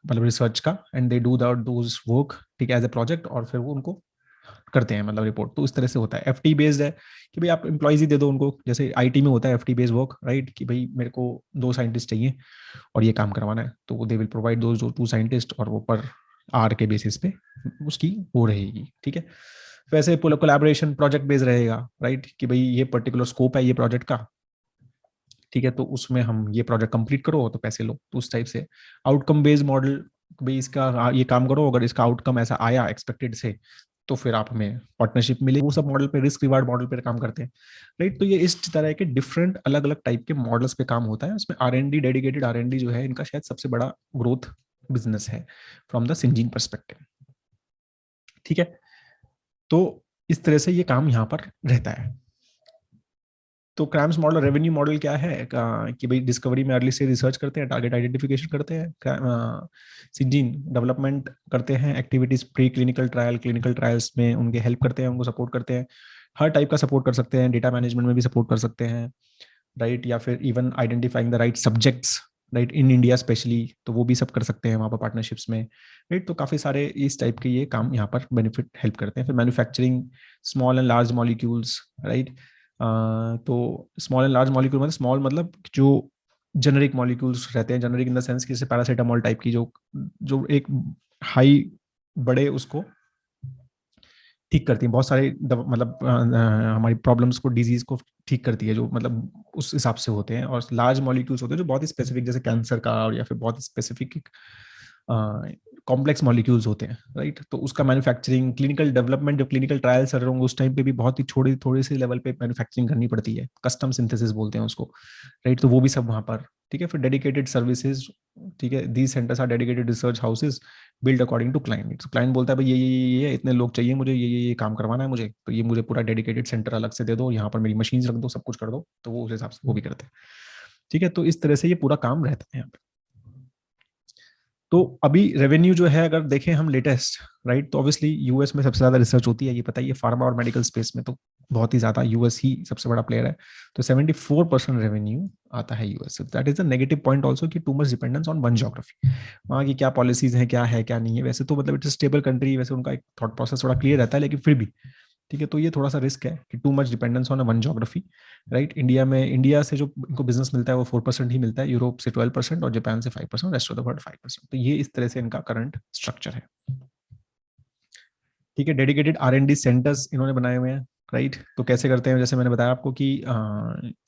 मतलब रिसर्च का, and they do those work, ठीक है, एज ए प्रोजेक्ट, और फिर वो उनको करते हैं मतलब रिपोर्ट। तो इस तरह से होता है। FT बेस्ड है कि भाई आप एम्प्लॉयज ही दे दो उनको, जैसे IT में होता है FT बेस्ड वर्क, राइट, कि भाई मेरे को 2 साइंटिस्ट चाहिए और ये काम करवाना है, तो they will provide those 2 scientist, और वो पर आर के बेसिस पे उसकी वो रहेगी, ठीक है। वैसे कोलैबोरेशन प्रोजेक्ट बेस्ड रहेगा, राइट, कि भाई ये पर्टिकुलर स्कोप है ये प्रोजेक्ट का, ठीक है, तो उसमें हम ये प्रोजेक्ट कंप्लीट करो तो पैसे लो, तो उस टाइप से। आउटकम बेस्ड मॉडल, भाई इसका ये काम करो, अगर इसका आउटकम ऐसा आया एक्सपेक्टेड से, तो फिर आप हमें पार्टनरशिप मिले। वो सब मॉडल पे, रिस्क रिवार्ड मॉडल पे काम करते हैं, राइट। तो ये इस तरह के डिफरेंट अलग अलग टाइप के मॉडल्स पे काम होता है। उसमें R&D, डेडिकेटेड R&D जो है इनका शायद सबसे बड़ा ग्रोथ बिजनेस है फ्रॉम द सिंजीन परस्पेक्टिव, ठीक है। तो इस तरह से ये काम यहाँ पर रहता है। तो क्रैम्स मॉडल, रेवेन्यू मॉडल क्या है, कि भाई डिस्कवरी में अर्ली से रिसर्च करते हैं, टारगेट आइडेंटिफिकेशन करते हैं, सिंजीन डेवलपमेंट करते हैं, activities pre clinical trial, clinical trials में उनके हेल्प करते हैं, उनको सपोर्ट करते हैं, हर टाइप का सपोर्ट कर सकते हैं, डेटा मैनेजमेंट में भी सपोर्ट कर सकते हैं, राइट, या फिर even identifying the right subjects, right, in India specially, तो वो भी सब कर सकते हैं वहाँ पर पार्टनरशिप्स में, राइट। तो काफ़ी सारे इस टाइप के ये काम यहाँ पर बेनिफिट हेल्प करते हैं। फिर manufacturing small and large molecules, right. तो स्मॉल एंड लार्ज मॉलिक्यूल मतलब स्मॉल मतलब जो जेनरिक मॉलिक्यूल्स रहते हैं, जेनरिक इन द सेंस कि जैसे पैरासीटामोल टाइप की जो जो एक हाई बड़े उसको ठीक करती है, बहुत सारे मतलब हमारी प्रॉब्लम्स को, डिजीज को ठीक करती है, जो मतलब उस हिसाब से होते हैं। और लार्ज मॉलिक्यूल्स होते हैं जो बहुत ही स्पेसिफिक, जैसे कैंसर का, और या फिर बहुत ही स्पेसिफिक कॉम्प्लेक्स मॉलिक्यूल्स होते हैं, राइट। तो उसका मैन्युफैक्चरिंग, क्लिनिकल डेवलपमेंट, जब क्लिनिकल ट्रायल्स चल रहे होंगे उस टाइम पे भी बहुत ही थोड़ी थोड़ी सी लेवल पे मैन्युफैक्चरिंग करनी पड़ती है, कस्टम सिंथेसिस बोलते हैं उसको, राइट। तो वो भी सब वहाँ पर, ठीक है। फिर डेडिकेटेड सर्विसेज, ठीक है, these centres are dedicated research houses build according to client. Client बोलता है भाई ये इतने लोग चाहिए मुझे, ये काम करवाना है मुझे, तो ये मुझे पूरा डेडिकेटेड सेंटर अलग से दे दो, यहाँ पर मेरी मशीन रख दो, सब कुछ कर दो, तो वो उस हिसाब से वो भी करते हैं, ठीक है। तो इस तरह से ये पूरा काम रहता है यहाँ पे। तो अभी रेवेन्यू जो है अगर देखें हम लेटेस्ट, राइट, तो ऑब्वियसली यूएस में सबसे ज्यादा रिसर्च होती है, ये पता ही है, फार्मा और मेडिकल स्पेस में तो बहुत ही ज्यादा यूएस ही सबसे बड़ा प्लेयर है। तो 74% रेवेन्यू आता है यूएस से। That is the negative point also, कि too much dependence on one geography, वहाँ की क्या पॉलिसीज हैं, क्या नहीं है। वैसे तो मतलब इट्स स्टेबल कंट्री, वैसे उनका एक थॉट प्रोसेस थोड़ा क्लियर रहता है, लेकिन फिर भी, ठीक है। तो ये थोड़ा सा रिस्क है कि too much dependence on one geography, right. India से जो इनको बिजनेस मिलता है वो 4% ही मिलता है, यूरोप से 12% और जापान से 5%, रेस्ट ऑफ द वर्ल्ड 5%। तो ये इस तरह से इनका करंट स्ट्रक्चर है, ठीक है। डेडिकेटेड R&D सेंटर्स इन्होंने बनाए हुए हैं, राइट। तो कैसे करते हैं, जैसे मैंने बताया आपको कि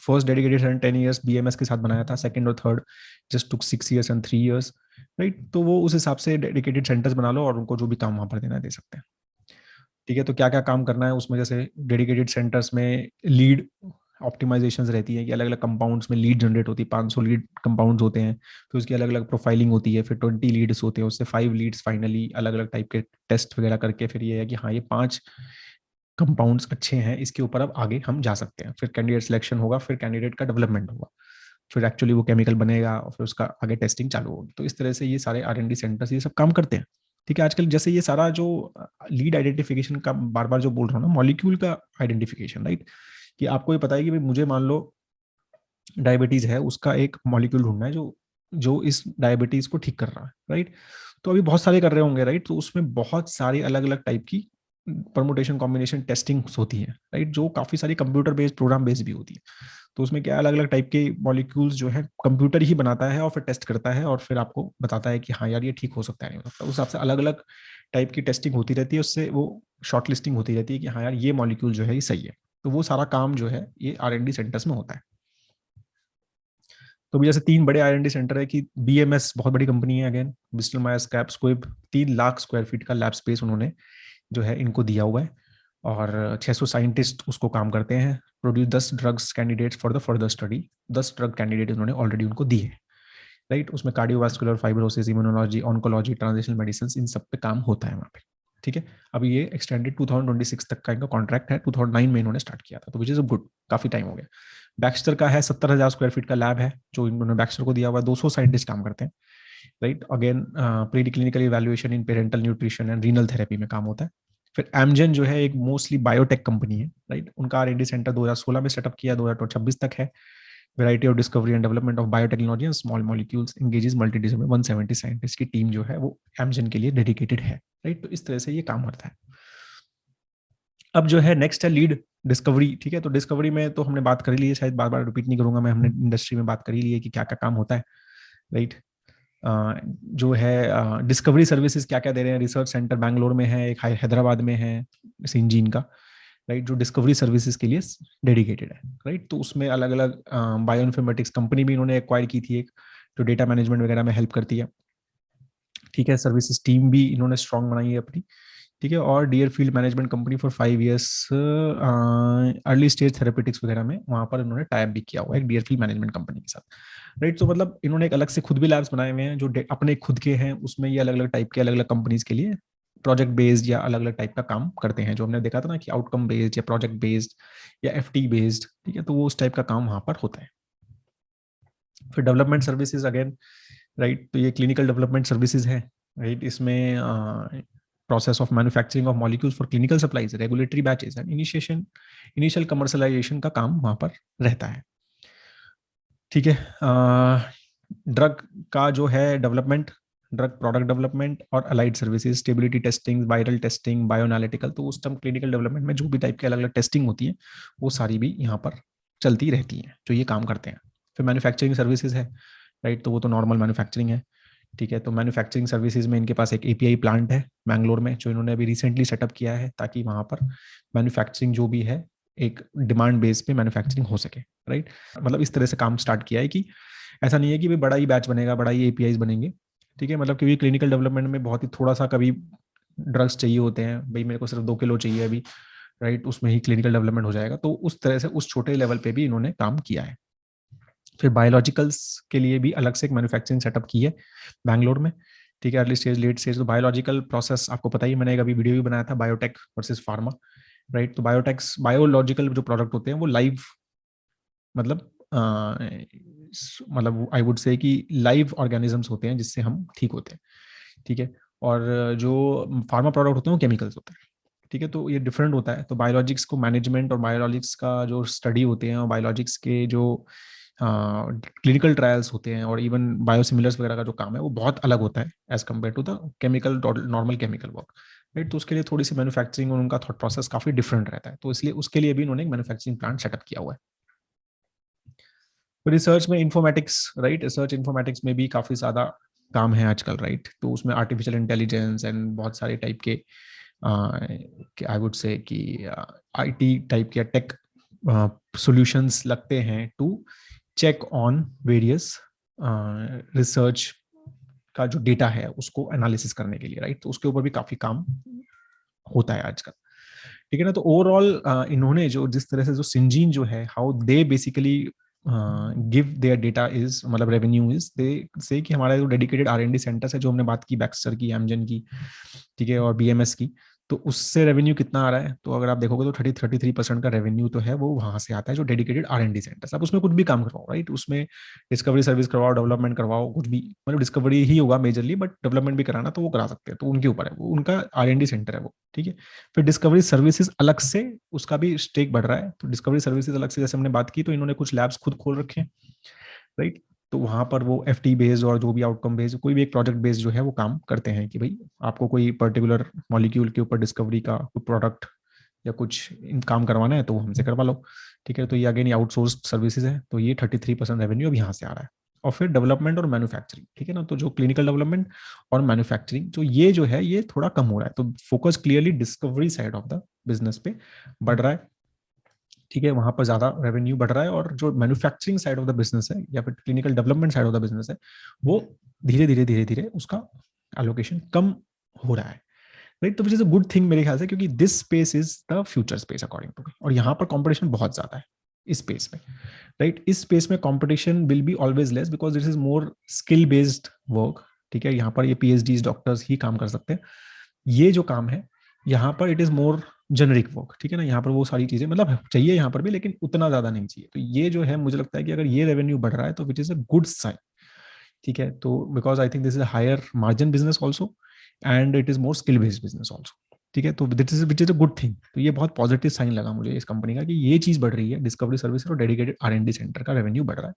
first dedicated centre 10 years BMS के साथ बनाया था, सेकंड और third just took 6 years and 3 years, right. तो वो उस हिसाब से डेडिकेटेड सेंटर्स बना लो और उनको जो भी काम वहां पर देना दे सकते हैं, ठीक है। तो क्या क्या काम करना है उसमें, जैसे डेडिकेटेड सेंटर्स में लीड ऑप्टिमाइजेशन रहती है, कि अलग अलग कंपाउंड्स में लीड जनरेट होती है, 500 लीड कंपाउंड्स होते हैं, फिर उसकी अलग अलग प्रोफाइलिंग होती है, फिर 20 लीड्स होते हैं, उससे 5 लीड्स फाइनली अलग अलग टाइप के टेस्ट वगैरह करके फिर ये है कि हाँ ये 5 कंपाउंड्स अच्छे हैं, इसके ऊपर अब आगे हम जा सकते हैं। फिर कैंडिडेट सिलेक्शन होगा, फिर कैंडिडेट का डेवलपमेंट होगा, फिर एक्चुअली वो केमिकल बनेगा और फिर उसका आगे टेस्टिंग चालू होगी। तो इस तरह से ये सारे R&D सेंटर्स ये सब काम करते हैं, ठीक है। आजकल जैसे ये सारा जो लीड आइडेंटिफिकेशन का बार बार जो बोल रहा हूँ ना, मॉलिक्यूल का आइडेंटिफिकेशन, राइट, कि आपको ये पता है कि भाई मुझे मान लो डायबिटीज है, उसका एक मॉलिक्यूल ढूंढना है जो जो इस डायबिटीज को ठीक कर रहा है, राइट। तो अभी बहुत सारे कर रहे होंगे, राइट। तो उसमें बहुत सारी अलग अलग टाइप की परमुटेशन कॉम्बिनेशन टेस्टिंग होती है, राइट, जो काफी सारी कंप्यूटर बेस्ड, प्रोग्राम बेस्ड भी होती है। तो उसमें क्या अलग अलग टाइप के मॉलिक्यूल्स जो है कंप्यूटर ही बनाता है और फिर टेस्ट करता है और फिर आपको बताता है कि हाँ यार ये ठीक हो सकता है, नहीं हो सकता। उस हिसाब से अलग अलग टाइप की टेस्टिंग होती रहती है, उससे वो शॉर्ट लिस्टिंग होती रहती है कि हाँ यार ये मॉलिक्यूल जो है ये सही है। तो वो सारा काम जो है ये R&D सेंटर्स में होता है। तो भी जैसे 3 बड़े R&D सेंटर है, कि BMS बहुत बड़ी कंपनी है, again Bristol Myers Squibb, 3 lakh square feet का लैब स्पेस उन्होंने जो है इनको दिया हुआ है, और 600 साइंटिस्ट उसको काम करते हैं। Produce 10 drugs candidates for the further study, 10 drug candidate उन्होंने ऑलरेडी उनको दिए हैं, राइट। उसमें cardiovascular, fibrosis, immunology, oncology, transitional medicine, इन सब पे काम होता है वहाँ पे, ठीक है, अभी ये एक्सटेंडेड 2026 तक का इनका कॉन्ट्रैक्ट है, 2009 में इन्होंने स्टार्ट किया था, तो विच इज गुड, काफी टाइम हो गया। बैक्स्टर का है 70,000 स्क्वायर फीट का लैब है जो इन्होंने बैक्स्टर को दिया हुआ है, 200 साइंटिस्ट काम करते हैं, right. Again pre clinical evaluation in parental nutrition and renal therapy में काम होता है। फिर एमजेन जो है एक मोस्टली बायोटेक कंपनी है, राइट। उनका R&D सेंटर 2016 में सेटअप किया, 2026 तक है। Variety of discovery and development of biotechnology and small molecules engages multidisciplinary 170 scientist की टीम जो है वो एमजेन के लिए डेडिकेटेड है, राइट। तो इस तरह से ये काम करता है। अब जो है नेक्स्ट है लीड डिस्कवरी, ठीक है। तो डिस्कवरी में तो हमने बात कर ली है, शायद बार बार रिपीट नहीं करूंगा मैं, हमने इंडस्ट्री में बात कर ही ली है कि क्या क्या काम होता है, राइट। जो है डिस्कवरी सर्विसेज क्या क्या दे रहे हैं, रिसर्च सेंटर बैंगलोर में है, एक हैदराबाद में है सिंजीन का, राइट, जो डिस्कवरी सर्विसेज के लिए डेडिकेटेड है, राइट। तो उसमें अलग अलग बायो इन्फॉर्मेटिक्स कंपनी भी इन्होंने एक्वायर की थी एक, जो डेटा मैनेजमेंट वगैरह में हेल्प करती है, ठीक है। सर्विसेज टीम भी इन्होंने स्ट्रॉन्ग बनाई है अपनी, ठीक है। और dear field management company for 5 years early stage therapeutics वगैरह में वहां पर इन्होंने टाइप भी किया हुआ है एक डियर फील्ड मैनेजमेंट कंपनी के साथ, राइट। तो मतलब इन्होंने एक अलग से खुद भी लैब्स बनाए हुए हैं जो अपने खुद के हैं, उसमें ये अलग अलग टाइप के अलग अलग कंपनीज के लिए प्रोजेक्ट बेस्ड या अलग अलग टाइप का काम करते हैं, जो हमने देखा था ना कि आउटकम बेस्ड या प्रोजेक्ट बेस्ड या FT बेस्ड, ठीक है। तो वो उस टाइप का काम वहां पर होता है। फिर डेवलपमेंट सर्विसेज अगेन, राइट। तो ये क्लिनिकल डेवलपमेंट सर्विसेज है, राइट। इसमें process of manufacturing of molecules for clinical supplies, regulatory batches and initial commercialisation का काम वहां पर रहता है, ठीक है। ड्रग का जो है डेवलपमेंट, ड्रग प्रोडक्ट डेवलपमेंट और allied services, stability testing, viral testing, bioanalytical, तो उस टाइम क्लिनिकल डेवलपमेंट में जो भी टाइप के अलग अलग टेस्टिंग होती है वो सारी भी यहाँ पर चलती रहती हैं, जो ये काम करते हैं। फिर मैन्युफैक्चरिंग सर्विसेज है, राइट। तो वो तो नॉर्मल मैन्युफैक्चरिंग है, ठीक है। तो मैन्युफैक्चरिंग सर्विसेज में इनके पास एक API प्लांट है बैंगलोर में, जो इन्होंने अभी रिसेंटली सेटअप किया है, ताकि वहां पर मैन्युफैक्चरिंग जो भी है एक डिमांड बेस पे मैन्युफैक्चरिंग हो सके, राइट। मतलब इस तरह से काम स्टार्ट किया है कि ऐसा नहीं है कि भाई बड़ा ही बैच बनेगा, बड़ा ही APIs बनेंगे, ठीक है। मतलब क्योंकि क्लिनिकल डेवलपमेंट में बहुत ही थोड़ा सा कभी ड्रग्स चाहिए होते हैं, भाई मेरे को सिर्फ 2 किलो चाहिए अभी, राइट, उसमें ही क्लिनिकल डेवलपमेंट हो जाएगा। तो उस तरह से उस छोटे लेवल पे भी इन्होंने काम किया है। फिर बायोलॉजिकल्स के लिए भी अलग से एक मैन्युफैक्चरिंग सेटअप की है बैंगलोर में, ठीक है। अर्ली स्टेज, लेट स्टेज, तो बायोलॉजिकल प्रोसेस आपको पता ही, मैंने एक अभी वीडियो भी बनाया था, बायोटेक वर्सेस फार्मा, राइट। तो बायोटेक्स बायोलॉजिकल जो प्रोडक्ट होते हैं वो लाइव, मतलब मतलब आई वुड से कि लाइव ऑर्गेनिजम्स होते हैं जिससे हम ठीक होते हैं, ठीक है। और जो फार्मा प्रोडक्ट होते हैं वो केमिकल्स होते हैं, ठीक है। तो ये डिफरेंट होता है। तो बायोलॉजिक्स को मैनेजमेंट और बायोलॉजिक्स का जो स्टडी होते हैं और बायोलॉजिक्स के जो क्लिनिकल ट्रायल्स होते हैं और इवन बायोसिमिलर्स वगैरह का जो काम है वो बहुत अलग होता है as compare to the chemical, normal chemical work, right. तो उसके लिए थोड़ी सी मैन्युफैक्चरिंग और उनका थॉट प्रोसेस काफी डिफरेंट रहता है, तो इसलिए उसके लिए भी इन्होंने एक मैन्युफैक्चरिंग प्लांट सेटअप किया हुआ है। रिसर्च में इंफॉर्मेटिक्स, राइट, रिसर्च इंफॉर्मेटिक्स में भी काफी ज्यादा काम है आजकल, राइट। तो उसमें आर्टिफिशियल इंटेलिजेंस एंड बहुत सारे टाइप के आई वुड से कि IT टाइप के टेक सॉल्यूशंस लगते हैं to check on various research का जो डेटा है उसको एनालिसिस करने के लिए, राइट। तो उसके ऊपर भी काफी काम होता है आजकल, ठीक है ना। तो ओवरऑल इन्होंने जो जिस तरह से जो सिंजीन जो है, how they basically give their data is, मतलब रेवेन्यू इज, दे से कि हमारा जो डेडिकेटेड R&D सेंटर्स है, जो हमने बात की बैक्स्टर की, एमजन की, ठीक है, और BMS की, तो उससे रेवेन्यू कितना आ रहा है, तो अगर आप देखोगे तो 33% का रेवेन्यू तो है वो वहां से आता है, जो डेडिकेटेड R&D सेंटर्स। आप उसमें कुछ भी काम करवाओ, राइट, उसमें डिस्कवरी सर्विस करवाओ, डेवलपमेंट करवाओ, कुछ भी, मतलब डिस्कवरी ही होगा मेजरली, बट डेवलपमेंट भी कराना तो वो करा सकते हैं, तो उनके ऊपर है, वो उनका R&D सेंटर है वो, ठीक है। फिर डिस्कवरी सर्विसेज अलग से उसका भी स्टेक बढ़ रहा है, तो डिस्कवरी सर्विसेज अलग से, जैसे हमने बात की, तो इन्होंने कुछ लैब्स खुद खोल रखे हैं, राइट। तो वहां पर वो FT बेस्ड और जो भी आउटकम बेस्ड कोई भी एक प्रोजेक्ट बेस्ड जो है वो काम करते हैं कि भाई आपको कोई पर्टिकुलर मॉलिक्यूल के ऊपर डिस्कवरी का कोई प्रोडक्ट या कुछ काम करवाना है तो वो हमसे करवा लो, ठीक है। तो ये अगेन आउटसोर्स सर्विसेज है, तो ये 33% रेवेन्यू अब यहाँ से आ रहा है। और फिर डेवलपमेंट और मैन्युफैक्चरिंग, ठीक है ना, तो जो क्लिनिकल डेवलपमेंट और मैन्युफैक्चरिंग जो है ये थोड़ा कम हो रहा है, तो focus clearly discovery side of the business पे बढ़ रहा है, ठीक है। वहां पर ज्यादा रेवेन्यू बढ़ रहा है, और जो manufacturing side of the business है या फिर clinical development side of the business है वो धीरे धीरे उसका एलोकेशन कम हो रहा है, राइट। तो which is a good thing मेरे ख्याल से, क्योंकि this space is the future space according to me, और यहाँ पर कॉम्पिटिशन बहुत ज्यादा है इस स्पेस में, राइट। इस स्पेस में competition will be always less because this is more skill based work, ठीक है। यहाँ पर ये PhDs डॉक्टर्स ही काम कर सकते हैं। ये जो काम है यहाँ पर it is more generic work, ठीक है ना, यहाँ पर वो सारी चीजें मतलब चाहिए यहाँ पर भी, लेकिन उतना ज्यादा नहीं चाहिए। तो ये जो है मुझे लगता है कि अगर ये रेवेन्यू बढ़ रहा है तो which is a good sign, ठीक है। तो because I think this is higher margin business also and it is more skill based business also, ठीक है। तो this is which is a good thing. तो ये बहुत पॉजिटिव साइन लगा मुझे इस कंपनी का कि ये चीज बढ़ रही है, डिस्कवरी सर्विस और डेडिकेटेड R&D सेंटर का रेवेन्यू बढ़ रहा है।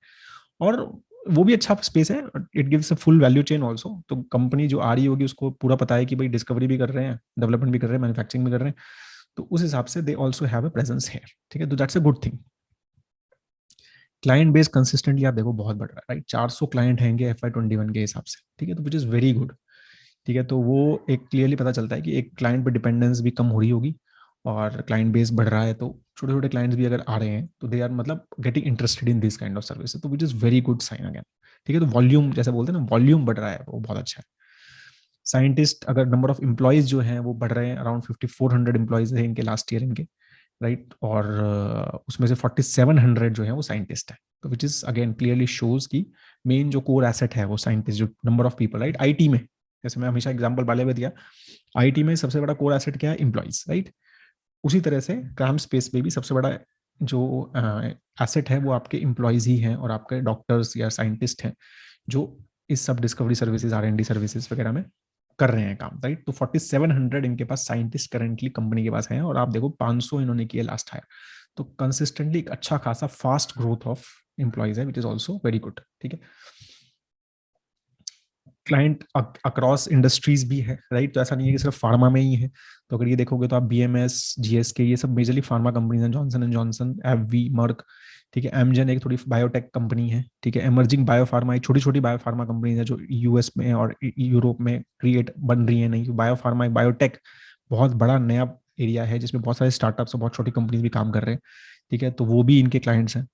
और वो भी अच्छा स्पेस है, it gives a full value chain also. तो कंपनी जो आ रही होगी उसको पूरा पता है कि भाई डिस्कवरी भी कर रहे हैं, डेवलपमेंट भी कर रहे हैं, मैन्युफैक्चरिंग भी कर रहे हैं, तो उस हिसाब से they also have a presence है, ठीक है। तो that's a good thing. Client base consistently आप देखो बहुत बढ़ रहा है, राइट। 400 क्लाइंट हैंगे FY21 के हिसाब से, ठीक है, तो विच इज वेरी गुड, ठीक है। तो वो एक क्लियरली पता चलता है कि एक क्लाइंट पे डिपेंडेंस भी कम हो रही होगी और क्लाइंट बेस बढ़ रहा है, तो छोटे छोटे क्लाइंट्स भी अगर आ रहे हैं तो दे आर मतलब getting interested in this kind of service, तो which is very good sign again, ठीक है। तो वॉल्यूम जैसे बोलते हैं ना, वॉल्यूम बढ़ रहा है, वो बहुत अच्छा है। साइंटिस्ट अगर नंबर ऑफ एम्प्लॉयज जो हैं वो बढ़ रहे हैं, अराउंड 5400 एम्प्लॉयज है इनके लास्ट ईयर इनके, राइट। और उसमें से 4700 जो है वो साइंटिस्ट है, तो which is again clearly shows की मेन जो कोर एसेट है वो साइंटिस्ट, जो number of people, right. IT में जैसे मैं हमेशा एग्जांपल वाले में दिया, आईटी में सबसे बड़ा कोर एसेट क्या है, एम्प्लॉइज, राइट। उसी तरह से क्रैम स्पेस में भी सबसे बड़ा जो एसेट है वो आपके एम्प्लॉयज ही हैं और आपके डॉक्टर्स या साइंटिस्ट हैं जो इस सब डिस्कवरी सर्विसेज R&D सर्विसेज वगैरह में कर रहे हैं काम, राइट। तो 4700 इनके पास साइंटिस्ट करंटली कंपनी के पास हैं, और आप देखो 500 इन्होंने किए लास्ट हायर। तो कंसिस्टेंटली एक अच्छा खासा फास्ट ग्रोथ ऑफ एम्प्लॉइज है, which is also very good, ठीक है। क्लाइंट अक्रॉस इंडस्ट्रीज भी है, राइट। तो ऐसा नहीं है कि सिर्फ फार्मा में ही है। तो अगर ये देखोगे तो आप BMS, GSK, ये सब मेजरली फार्मा कंपनीज हैं, Johnson and Johnson, AbbVie, Merck, ठीक है। एमजन एक थोड़ी बायोटेक कंपनी है, ठीक है। इमर्जिंग बायोफार्मा एक छोटी छोटी बायोफार्मा कंपनीज है जो US में और यूरोप में क्रिएट बन रही है। नहीं, बायोफार्मा एक बायोटेक बहुत बड़ा नया एरिया है जिसमें बहुत सारे स्टार्टअप्स और बहुत छोटी कंपनीज भी काम कर रहे हैं, ठीक है। तो वो भी इनके क्लाइंट्स हैं।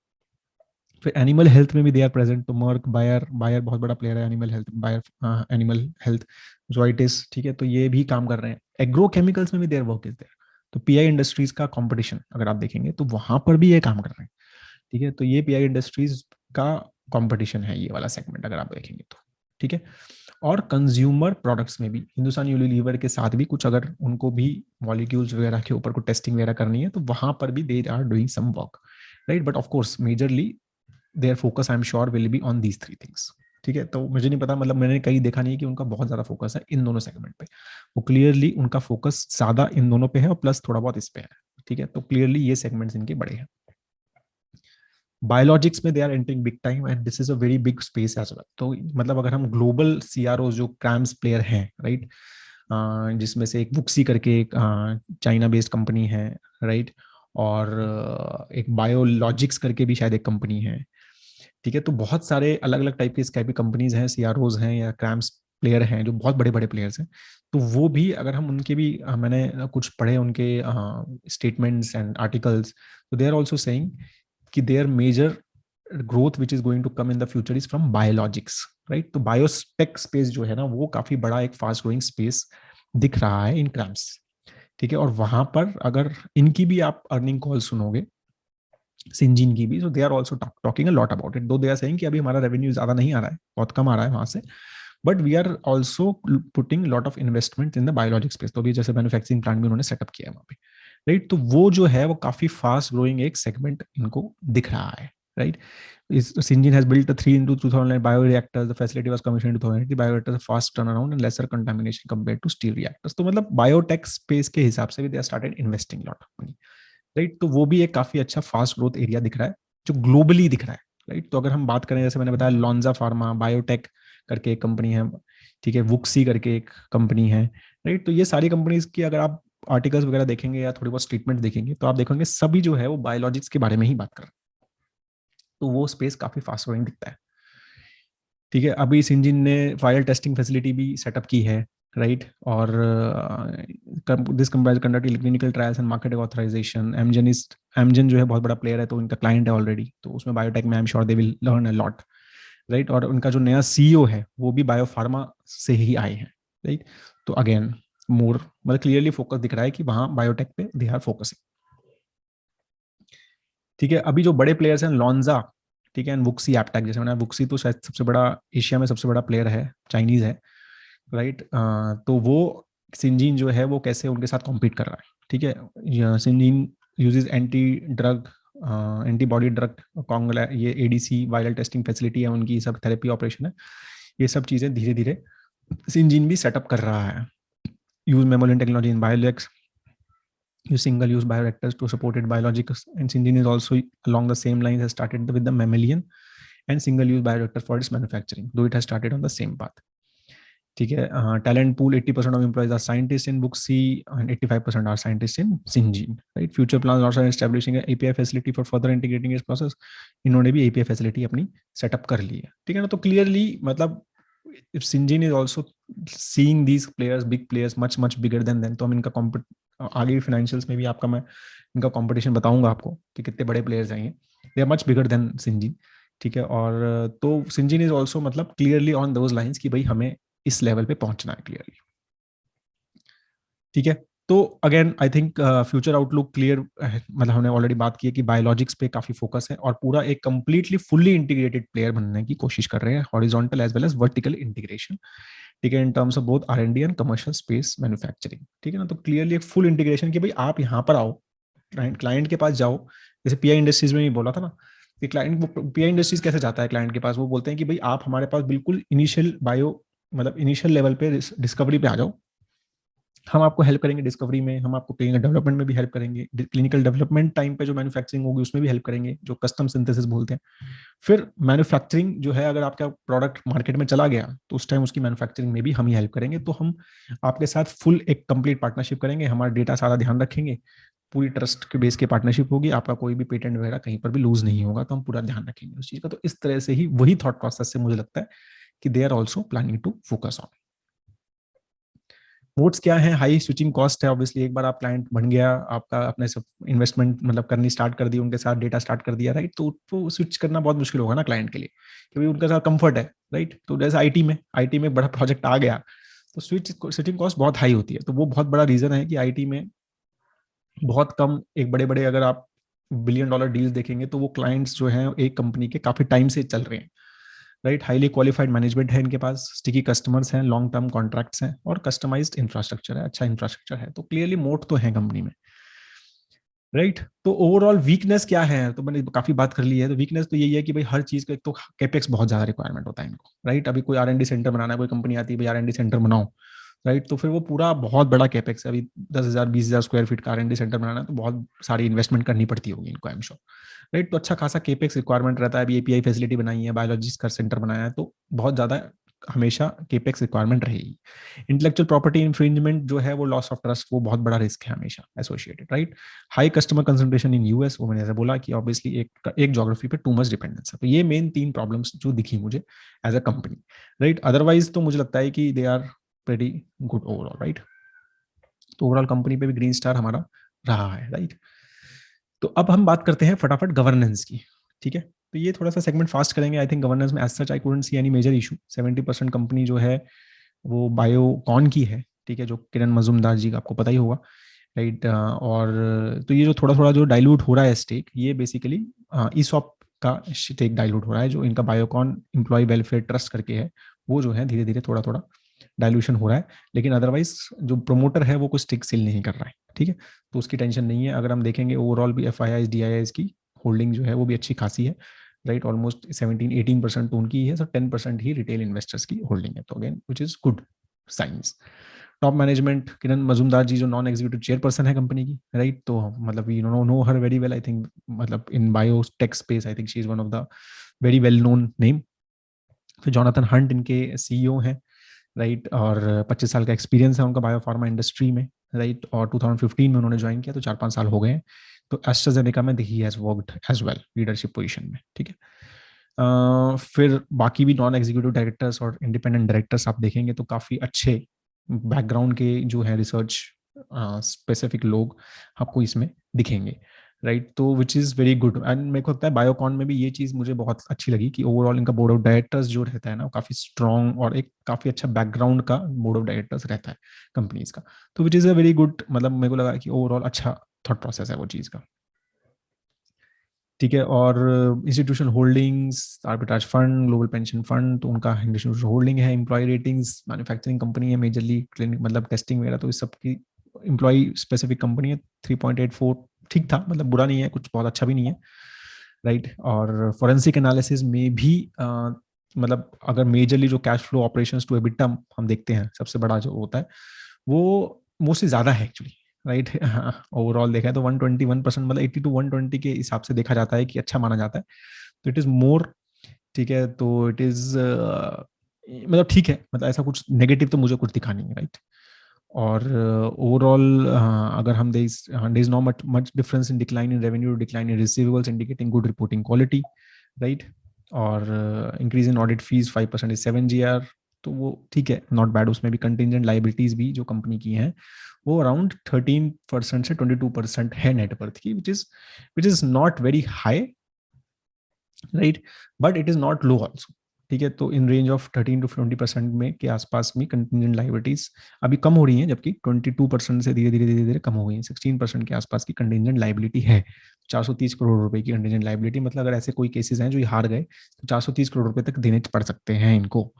फिर एनिमल हेल्थ में भी दे आर प्रेजेंट, तो मर्क, बायर बायर बहुत बड़ा प्लेयर है animal health, Bayer animal health, Zoetis, ठीक है। तो ये भी काम कर रहे हैं। एग्रो केमिकल्स में भी देयर वर्क इज देयर। तो PI इंडस्ट्रीज का कंपटीशन अगर आप देखेंगे तो वहां पर भी ये काम कर रहे हैं, ठीक है। तो ये PI इंडस्ट्रीज का कंपटीशन है ये वाला सेगमेंट अगर आप देखेंगे तो, ठीक है। और कंज्यूमर प्रोडक्ट्स में भी हिंदुस्तान यूनिलीवर के साथ भी कुछ अगर उनको भी मॉलिक्यूल्स वगैरह के ऊपर को टेस्टिंग वगैरह करनी है तो वहां पर भी they are doing some work, right. But of course majorly their focus I am sure will be on these three things, ठीक है। तो मुझे नहीं पता, मतलब मैंने कहीं देखा नहीं कि उनका बहुत ज्यादा फोकस है इन दोनों सेगमेंट पे। वो क्लियरली उनका फोकस ज्यादा इन दोनों पे है और प्लस थोड़ा बहुत इस पे है, ठीक है। तो क्लियरली ये सेगमेंट्स इनके बड़े हैं। बायोलॉजिक्स में they are entering big time and this is a very big space as well. तो मतलब अगर हम ग्लोबल CRO जो क्रैम्स प्लेयर हैं, राइट, जिसमें से एक वुक्सी करके एक चाइना बेस्ड कंपनी है, राइट, और एक बायोलॉजिक्स करके भी शायद एक कंपनी है, ठीक है। तो बहुत सारे अलग अलग टाइप के इसके भी कंपनीज हैं, CROs हैं या क्रैम्स प्लेयर हैं जो बहुत बड़े बड़े प्लेयर्स हैं। तो वो भी अगर हम उनके भी मैंने कुछ पढ़े उनके स्टेटमेंट्स एंड आर्टिकल्स, तो दे आर ऑल्सो सेइंग कि their major growth which is going to come in the future is from biologics, right. तो बायोटेक स्पेस जो है ना वो काफी बड़ा एक फास्ट ग्रोइंग स्पेस दिख रहा है इन क्रैम्स, ठीक है। और वहां पर अगर इनकी भी आप अर्निंग कॉल सुनोगे सिंजीन की भी, so they are also talking a lot about it, though they are saying कि अभी हमारा रेवेन्यू ज्यादा नहीं आ रहा है, बहुत कम आ रहा है वहां से, but we are also putting lot of investment in the biologic space. तो अभी जैसे मैन्युफैक्चरिंग प्लांट भी उन्होंने सेटअप किया है वहाँ पे, राइट। तो वो जो है वो काफी फास्ट ग्रोइंग एक सेगमेंट इनको दिख रहा है, right. Syngene has built a 3 into 2009 bioreactors. The facility was commissioned in 2008. The bioreactors are fast turnaround and lesser contamination compared to steel reactors. तो मतलब बायोटेक स्पेस के हिसाब से भी they have started investing lot of money, right. तो वो भी एक काफी अच्छा फास्ट ग्रोथ एरिया दिख रहा है जो ग्लोबली दिख रहा है, राइट। तो अगर हम बात करें, जैसे मैंने बताया लॉन्जा फार्मा बायोटेक करके एक कंपनी है, ठीक है, वुक्सी करके एक कंपनी है, राइट। तो ये सारी कंपनीज की अगर आप आर्टिकल्स वगैरह देखेंगे या थोड़ी बहुत स्टेटमेंट देखेंगे तो आप देखेंगे सभी जो है वो बायोलॉजिक्स के बारे में ही बात कर रहे हैं। तो वो स्पेस काफी फास्ट ग्रोइंग दिखता है, ठीक है। अभी सिंजिन ने फायर टेस्टिंग फैसिलिटी भी सेटअप की है, राइट। और this compare conduct clinical trials and market authorisation. Amgen जो है बहुत बड़ा प्लेयर है, तो इनका क्लाइंट है ऑलरेडी, तो उसमें बायोटेक में आई am sure they will learn a lot, right. और उनका जो नया CEO है वो भी बायोफार्मा से ही आए हैं, राइट। तो अगेन मोर मतलब क्लियरली फोकस दिख रहा है कि वहां बायोटेक पे दे आर फोकसिंग, ठीक है। अभी जो बड़े प्लेयर्स हैं लॉन्जा, ठीक है, एंड वुक्सी एपटेक, जैसे मैंने वुक्सी तो शायद सबसे बड़ा एशिया में सबसे बड़ा प्लेयर है, चाइनीज है, राइट। तो वो सिंजीन जो है वो कैसे उनके साथ कॉम्पीट कर रहा है, ठीक है। Syngene uses anti drug, antibody drug कॉन्गला, ये एडीसी वायरल टेस्टिंग फैसिलिटी है उनकी, सब थेरेपी ऑपरेशन है, ये सब चीज़ें धीरे धीरे सिंजीन भी सेटअप कर रहा है। यूज मेमोलिन technology in biologics, use single use bioreactors to supported biologics, and Syngene is also along the same lines has started with the mammalian and single use bioreactor for its manufacturing, though it has started on the same path, ठीक है। Talent pool 80% of employees are scientist in WuXi and 85% are scientist in Syngene, right. Future plan also establishing API facility for further integrating इस process, इन्होंने भी API facility अपनी setup कर ली है, ठीक है ना। तो क्लियरली मतलब if Syngene is also seeing these players, big players, much bigger than them, तो हम इनका आगे भी फाइनेंशियल्स में भी आपका मैं इनका कंपटीशन बताऊंगा आपको कि कितने बड़े प्लेयर्स आएंगे, they are much bigger than Syngene, ठीक है। और तो सिंजीन इज ऑल्सो मतलब क्लियरली ऑन दोज लाइंस कि भाई हमें इस लेवल पे पहुंचना है क्लियरली, ठीक है। तो again I think future outlook clear, मतलब हमने ऑलरेडी बात की है कि बायोलॉजिक्स पे काफी फोकस है और पूरा एक कंप्लीटली फुल्ली इंटीग्रेटेड प्लेयर बनने की कोशिश कर रहे हैं, horizontal as well as vertical integration, ठीक है, in terms of both R&D and commercial space manufacturing, ठीक है ना। तो क्लियरली एक फुल इंटीग्रेशन कि भाई आप यहाँ पर आओ, क्लाइंट के पास जाओ, जैसे पीआई इंडस्ट्रीज में भी बोला था ना कि क्लाइंट, पीआई इंडस्ट्रीज कैसे जाता है क्लाइंट के पास, वो बोलते हैं कि भाई आप हमारे पास बिल्कुल इनिशियल बायो मतलब इनिशियल लेवल पे डिस्कवरी पे आ जाओ, हम आपको हेल्प करेंगे डिस्कवरी में, हम आपको क्लिनिकल डेवलपमेंट में भी हेल्प करेंगे, क्लिनिकल डेवलपमेंट टाइम पे जो मैन्युफैक्चरिंग होगी उसमें भी हेल्प करेंगे, जो कस्टम सिंथेसिस बोलते हैं। फिर मैन्युफैक्चरिंग जो है, अगर आपका प्रोडक्ट मार्केट में चला गया तो उस टाइम उसकी मैन्युफैक्चरिंग में भी हम ही हेल्प करेंगे। तो हम आपके साथ फुल एक कंप्लीट पार्टनरशिप करेंगे, हमारा डेटा सारा ध्यान रखेंगे, पूरी ट्रस्ट के बेस के पार्टनरशिप होगी, आपका कोई भी पेटेंट वगैरह कहीं पर भी लूज नहीं होगा, तो हम पूरा ध्यान रखेंगे उस चीज का। तो इस तरह से ही वही थॉट प्रोसेस से मुझे लगता है कि they are also planning to focus on. Moats क्या है, हाई स्विचिंग कॉस्ट है ऑब्वियसली, एक बार आप क्लाइंट बन गया, आपका अपने सब इन्वेस्टमेंट मतलब करनी स्टार्ट कर दी, उनके साथ डेटा स्टार्ट कर दिया, राइट, तो स्विच करना बहुत मुश्किल होगा ना क्लाइंट के लिए, क्योंकि उनके साथ कंफर्ट है, राइट। तो जैसे आईटी में एक बड़ा प्रोजेक्ट आ गया तो स्विचिंग कॉस्ट बहुत हाई होती है, तो वो बहुत बड़ा रीजन है कि आईटी में बहुत कम, एक बड़े बड़े अगर आप $1 बिलियन डील्स देखेंगे तो वो क्लाइंट्स जो हैं एक कंपनी के काफी टाइम से चल रहे हैं, राइट। हाईली क्वालिफाइड मैनेजमेंट है इनके पास, स्टिकी कस्टमर्स हैं, लॉन्ग टर्म कॉन्ट्रैक्ट्स हैं और कस्टमाइज्ड इंफ्रास्ट्रक्चर है, अच्छा इंफ्रास्ट्रक्चर है, तो क्लियरली मोट तो है कंपनी में, राइट। तो ओवरऑल वीकनेस क्या है, तो मैंने काफी बात कर ली है, तो वीकनेस तो यही है कि भाई हर चीज का एक तो कैपेक्स बहुत ज्यादा रिक्वायरमेंट होता है इनको, राइट। अभी कोई R&D सेंटर बनाना है, कोई कंपनी आती है भाई R&D सेंटर बनाओ, राइट, तो फिर वो पूरा बहुत बड़ा कैपेक्स है, अभी 10,000 20,000 स्क्वायर फीट का R&D सेंटर बनाना है तो बहुत सारी इन्वेस्टमेंट करनी पड़ती होगी इनको, आई एम श्योर, राइट। तो अच्छा खासा केपेक्स रिक्वायरमेंट रहता है, अभी एपीआई फैसिलिटी बनाई है, बायोलॉजिक्स का सेंटर बनाया है, तो बहुत ज्यादा हमेशा केपेक्स रिक्वायरमेंट रहेगी। इंटेलेक्चुअल प्रॉपर्टी इन्फ्रिंजमेंट जो है वो लॉस ऑफ ट्रस्ट, वो बहुत बड़ा रिस्क है हमेशा associated, right. High customer concentration in US, वो मैंने जैसे बोला कि ऑब्वियसली एक ज्योग्राफी पे टू मच डिपेंडेंस है, तो ये मेन 3 प्रॉब्लम्स जो दिखी मुझे as a company, right. Otherwise तो मुझे लगता है कि they are pretty good overall, right. तो ओवरऑल कंपनी पे भी ग्रीन स्टार हमारा रहा है, राइट। तो अब हम बात करते हैं फटाफट गवर्नेंस की, ठीक है। तो ये थोड़ा सा सेगमेंट फास्ट करेंगे, आई थिंक गवर्नेंस में as such I couldn't see any major issue. 70% company जो है वो बायोकॉन की है, ठीक है, जो किरण मजूमदार जी का आपको पता ही होगा, राइट। और तो ये जो थोड़ा थोड़ा जो डाइल्यूट हो रहा है स्टेक, ये बेसिकली ईसॉप का स्टेक डाइल्यूट हो रहा है, जो इनका बायोकॉन एम्प्लॉय वेलफेयर ट्रस्ट करके है, वो जो है धीरे धीरे थोड़ा थोड़ा डाइल्यूशन हो रहा है, लेकिन अदरवाइज जो प्रोमोटर है वो कुछ स्टिक सेल नहीं कर रहा है, ठीक है। तो उसकी टेंशन नहीं है। अगर हम देखेंगे ओवरऑल भी FIIs DIIs की होल्डिंग जो है वो भी अच्छी खासी है, राइट। ऑलमोस्ट 17-18% तो उनकी है, तो 10% ही रिटेल इन्वेस्टर्स की होल्डिंग है, तो again which is good science. Top management, Kiran Mazumdar ji जो नॉन एग्जीक्यूटिव चेयरपर्सन है कंपनी की, राइट। तो मतलब you know her very well, I think मतलब in biotech space I think she is one of the very well known name. फिर Jonathan Hunt इनके CEO हैं, right, और 25 साल का एक्सपीरियंस है उनका बायोफार्मा इंडस्ट्री में, राइट। और 2015 में उन्होंने ज्वाइन किया, तो 4-5 साल हो गए हैं। तो एस्ट्राजेनेका में ही has worked as well leadership position में, ठीक है। फिर बाकी भी नॉन एग्जीक्यूटिव डायरेक्टर्स और इंडिपेंडेंट डायरेक्टर्स आप देखेंगे तो काफ़ी अच्छे बैकग्राउंड के जो है रिसर्च स्पेसिफिक लोग आपको इसमें दिखेंगे, राइट। तो which is very good, and मेरे को लगता है बायोकॉन में भी ये चीज़ मुझे बहुत अच्छी लगी कि ओवरऑल इनका बोर्ड ऑफ डायरेक्टर्स जो रहता है ना, वो काफ़ी स्ट्रॉन्ग और एक काफ़ी अच्छा बैकग्राउंड का बोर्ड ऑफ डायरेक्टर्स रहता है कंपनीज का, तो which is a very good, मतलब मेरे को लगा कि ओवरऑल अच्छा थॉट प्रोसेस है वो चीज़ का। ठीक है। और institutional holdings, arbitrage fund, global pension fund, तो उनका इंस्टीट्यूशनल होल्डिंग है। एम्प्लॉय रेटिंग्स, मैन्युफैक्चरिंग कंपनी है मेजरली, क्लिनिक मतलब टेस्टिंग वगैरह, तो इस सब की एम्प्लॉय स्पेसिफिक कंपनी है। 3.84 ठीक था, मतलब बुरा नहीं है, कुछ बहुत अच्छा भी नहीं है, राइट। और फोरेंसिक एनालिसिस में भी मतलब अगर मेजरली जो cash flow operations to EBITDA हम देखते हैं, सबसे बड़ा जो होता है वो मोस्टली ज्यादा है एक्चुअली, राइट। ओवरऑल देखा है तो 121%, मतलब 80 टू 120 के हिसाब से देखा जाता है कि अच्छा माना जाता है, तो इट इज मोर। ठीक है, तो इट इज मतलब ठीक है, मतलब ऐसा कुछ नेगेटिव तो मुझे कुछ दिखा नहीं है, राइट। और ओवरऑल अगर हम there is not much much difference in decline in revenue, decline in receivables, indicating good reporting quality, right. और increase in audit fees 5% is 7 GR, तो वो ठीक है, नॉट बैड। उसमें भी कंटिजेंट लाइबिलिटीज भी जो कंपनी की हैं वो अराउंड 13% से 22% है नेटवर्थ की, which is not very high, right, but it is not low also. ठीक है, तो इन रेंज ऑफ 13 to 20% में के आसपास में कंटिजेंट लाइबिलिटीज अभी कम हो रही हैं, जबकि 22% से धीरे धीरे कम हो गई हैं। 16% के आसपास की कंटिजेंट लाइबिलिटी है। 430 करोड़ रुपए की कंटिजेंट लाइबिलिटी, मतलब अगर ऐसे कोई केसेस हैं जो ये हार गए तो 430 करोड़ रुपए तक देने पड़ सकते हैं इनको।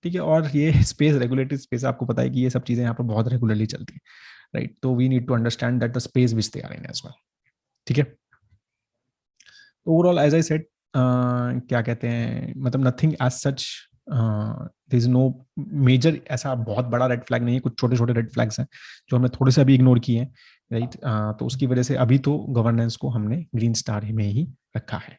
ठीक है, और ये स्पेस, रेगुलेटरी स्पेस, आपको पता है कि ये सब चीजें यहाँ पर बहुत रेगुलरली चलती है, राइट। तो we need to understand that the space which they are in as well. ठीक है, ओवरऑल एज आई सेड, क्या कहते हैं, मतलब nothing as such, there is no major, ऐसा बहुत बड़ा रेड फ्लैग नहीं है, कुछ छोटे छोटे रेड फ्लैग्स हैं जो हमने थोड़े से अभी इग्नोर किए हैं, राइट। तो उसकी वजह से अभी तो गवर्नेंस को हमने ग्रीन स्टार में ही रखा है,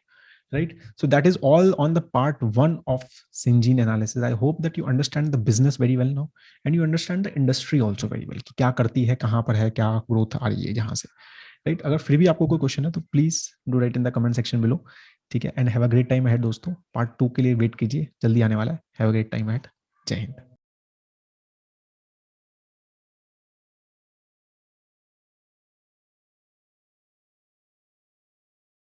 right? So that is all on the part one of Syngene analysis. I hope that you understand the business very well now, and you understand the industry also very well, कि क्या करती है, कहाँ पर है, क्या ग्रोथ आ रही है जहाँ से, राइट। अगर फिर भी आपको कोई क्वेश्चन है तो please do right in the comment section below. ठीक है, and have a great time ahead दोस्तों, पार्ट 2 के लिए वेट कीजिए, जल्दी आने वाला है। Have a great time ahead. जय हिंद।